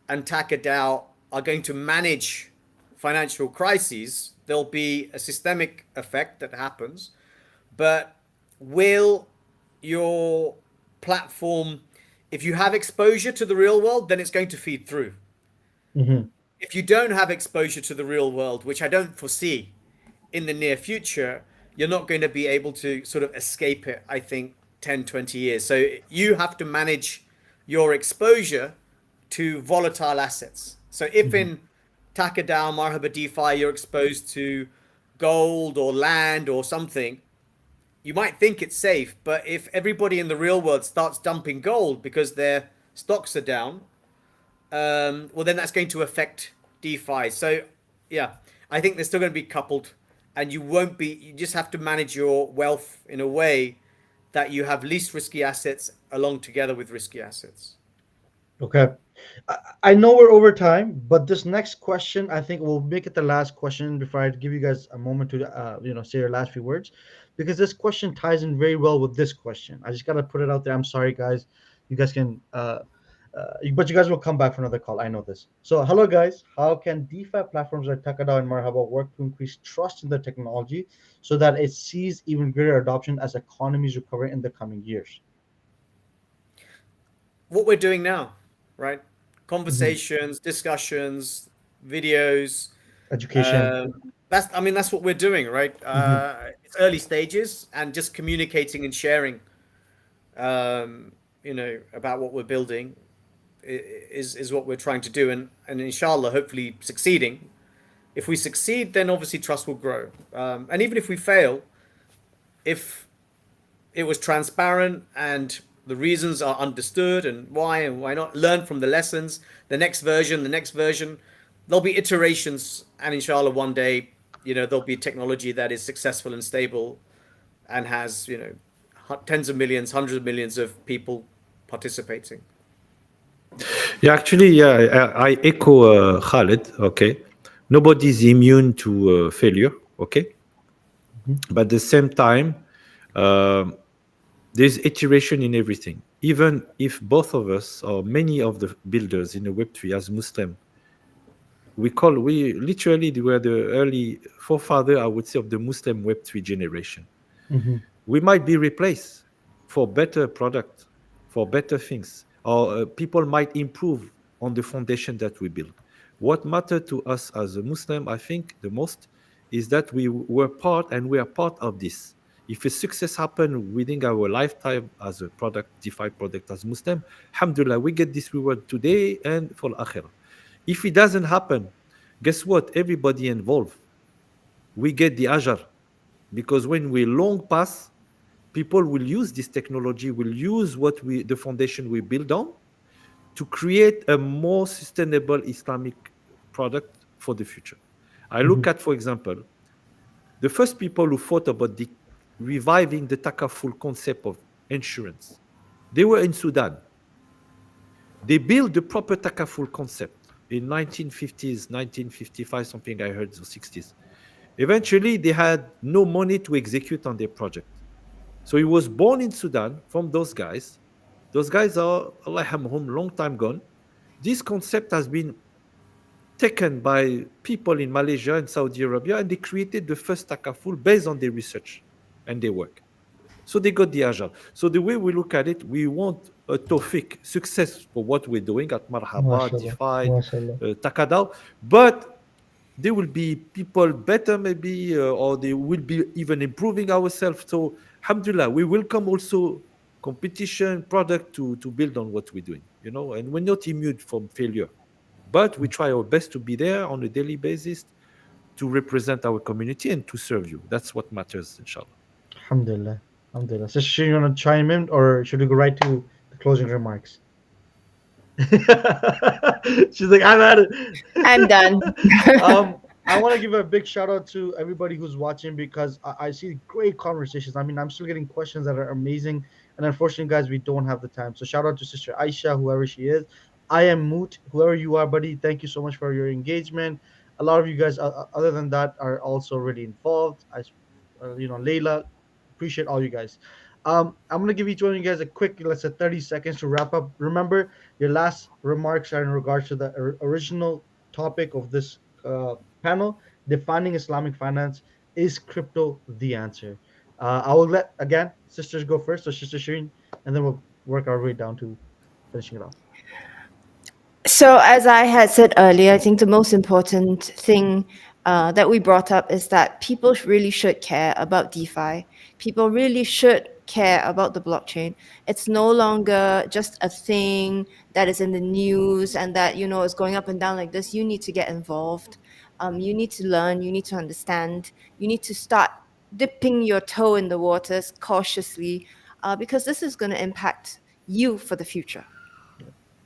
and Takadao are going to manage financial crises. There'll be a systemic effect that happens, but will your platform, if you have exposure to the real world, then it's going to feed through. Mm-hmm. If you don't have exposure to the real world, which I don't foresee in the near future, you're not going to be able to sort of escape it, I think, 10, 20 years. So you have to manage your exposure to volatile assets. So if in Takadao, Marhaba DeFi, you're exposed to gold or land or something, you might think it's safe, but if everybody in the real world starts dumping gold because their stocks are down, well, then that's going to affect DeFi. So, yeah, I think they're still going to be coupled, and you just have to manage your wealth in a way that you have least risky assets along together with risky assets. Okay. I know we're over time, but this next question, I think we'll make it the last question before I give you guys a moment to, say your last few words, because this question ties in very well with this question. I just got to put it out there. I'm sorry, guys. You guys can, but you guys will come back for another call. I know this. So, hello, guys. How can DeFi platforms like Takada and Marhaba work to increase trust in the technology so that it sees even greater adoption as economies recover in the coming years? What we're doing now, right? Conversations, discussions, videos. Education. That's what we're doing, right? It's early stages, and just communicating and sharing, about what we're building is what we're trying to do, and inshallah, hopefully succeeding. If we succeed, then obviously trust will grow. And even if we fail, if it was transparent and the reasons are understood and why not, learn from the lessons, the next version, there'll be iterations, and inshallah one day, there'll be technology that is successful and stable and has, tens of millions, hundreds of millions of people participating. Yeah, actually, yeah, I echo Khalid. Okay, nobody's immune to failure. Okay, but at the same time, there's iteration in everything. Even if both of us or many of the builders in the Web3 as Muslim, we literally were the early forefather, I would say, of the Muslim Web3 generation. We might be replaced for better product, for better things, or people might improve on the foundation that we build. What mattered to us as a Muslim, I think, the most is that we were part and we are part of this. If a success happened within our lifetime as a product, DeFi product as Muslim, alhamdulillah, we get this reward today and for akhirah. If it doesn't happen, guess what? Everybody involved, we get the ajr. Because when we long pass, people will use this technology, will use the foundation we build on to create a more sustainable Islamic product for the future. I look at, for example, the first people who thought about reviving the takaful concept of insurance. They were in Sudan. They built the proper takaful concept in 1950s, 1955, something I heard, the 60s. Eventually, they had no money to execute on their project. So he was born in Sudan from those guys. Those guys are, Allah yarhamhum, long time gone. This concept has been taken by people in Malaysia and Saudi Arabia, and they created the first takaful based on their research and their work. So they got the ajr. So the way we look at it, we want a tawfiq, success for what we're doing at Marhaba, DeFi, Takadao, but there will be people better maybe, or they will be even improving ourselves. So alhamdulillah, we welcome also competition, product to build on what we're doing, and we're not immune from failure. But we try our best to be there on a daily basis to represent our community and to serve you. That's what matters, inshallah. Alhamdulillah. Alhamdulillah. So, should you want to chime in, or should we go right to the closing remarks? She's like, I'm at it. I'm done. I want to give a big shout out to everybody who's watching because I see great conversations. I mean, I'm still getting questions that are amazing, and unfortunately, guys, we don't have the time. So shout out to Sister Aisha, whoever she is. I am Moot, whoever you are, buddy. Thank you so much for your engagement. A lot of you guys, other than that, are also really involved. Layla, appreciate all you guys. I'm gonna give each one of you guys a quick, let's say, 30 seconds to wrap up. Remember, your last remarks are in regards to the original topic of this panel, defining Islamic finance. Is crypto the answer? I will let again sisters go first, so Sister Shireen, and then we'll work our way down to finishing it off. So, as I had said earlier, I think the most important thing that we brought up is that people really should care about DeFi. People really should care about the blockchain. It's no longer just a thing that is in the news and that, is going up and down like this. You need to get involved. You need to learn. You need to understand. You need to start dipping your toe in the waters cautiously because this is going to impact you for the future.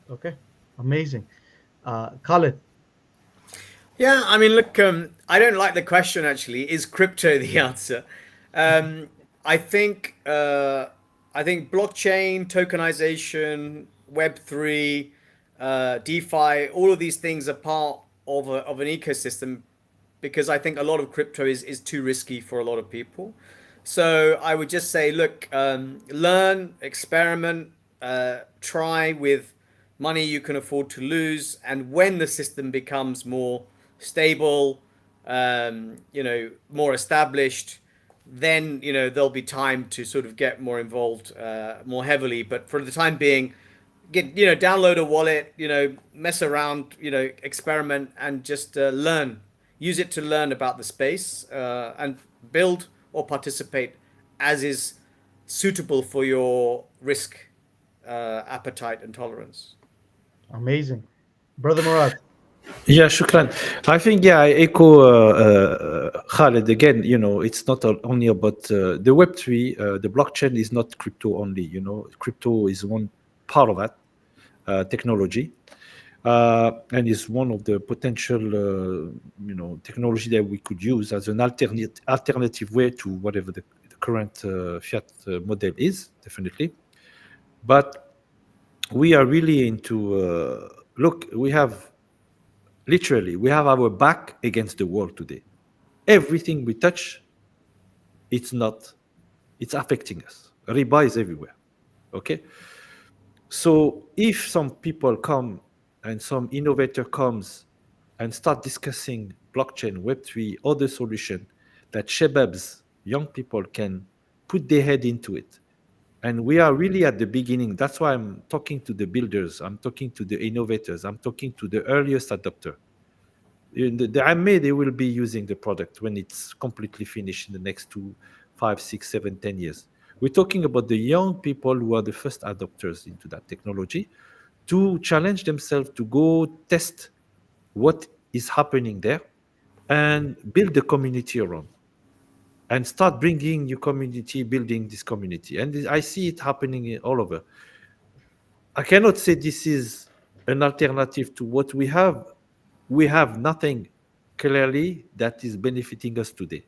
Okay, amazing. Khalid. Yeah, I mean, look, I don't like the question actually. Is crypto the answer? Um, I think I think blockchain, tokenization, Web3, DeFi, all of these things are part of an ecosystem because I think a lot of crypto is too risky for a lot of people. So I would just say, look, learn, experiment, try with money you can afford to lose, and when the system becomes more stable, more established, then there'll be time to sort of get more involved more heavily. But for the time being, download a wallet, mess around, experiment, and just learn. Use it to learn about the space and build or participate as is suitable for your risk appetite and tolerance. Amazing. Brother Morrad. Yeah, shukran. I think, yeah, I echo Khaled again. It's not only about the Web3. The blockchain is not crypto only. Crypto is one part of that technology, and is one of the potential, technology that we could use as an alternative way to whatever the current fiat model is, definitely. But we are really into look. We have our back against the wall today. Everything we touch, it's not, it's affecting us. Riba is everywhere. Okay. So if some people come and some innovator comes and start discussing blockchain, Web3, other solution that shababs, young people can put their head into it. And we are really at the beginning. That's why I'm talking to the builders. I'm talking to the innovators. I'm talking to the earliest adopter. The IME, they will be using the product when it's completely finished in the next 2, 5, 6, 7, 10 years. We're talking about the young people who are the first adopters into that technology to challenge themselves to go test what is happening there and build the community around and start bringing your community, building this community. And I see it happening all over. I cannot say this is an alternative to what we have. We have nothing clearly that is benefiting us today.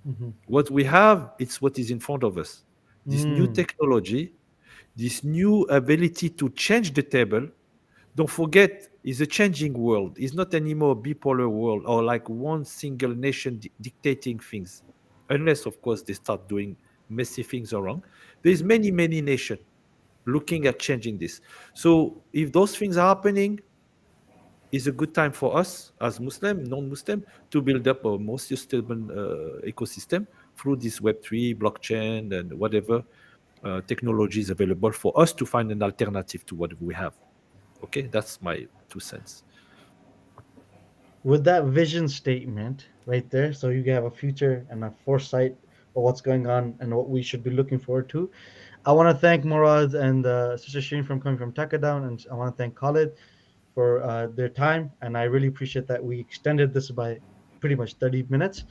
Mhm. What we have, it's what is in front of us. This new Mm. technology, this new ability to change the table. Don't forget, it's a changing world. It's not anymore a bipolar world or like one single nation dictating things, unless, of course, they start doing messy things around. There's many, many nations looking at changing this. So if those things are happening, is a good time for us as Muslim, non-Muslim, to build up a more sustainable ecosystem through this Web3, blockchain, and whatever technology is available for us to find an alternative to what we have. Okay, that's my 2 cents. With that vision statement right there, so you have a future and a foresight of what's going on and what we should be looking forward to. I want to thank Morad and Sister Shireen from coming from Takadown, and I want to thank Khalid for their time. And I really appreciate that we extended this by pretty much 30 minutes.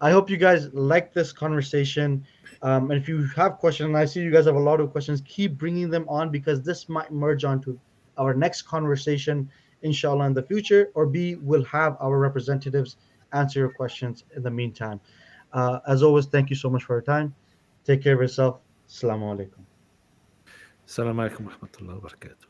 I hope you guys like this conversation. And if you have questions, and I see you guys have a lot of questions, keep bringing them on because this might merge onto our next conversation, inshallah, in the future. Or B, we'll have our representatives answer your questions in the meantime. As always, thank you so much for your time. Take care of yourself. Assalamu alaikum. Assalamu alaikum wa rahmatullahi wa barakatuh.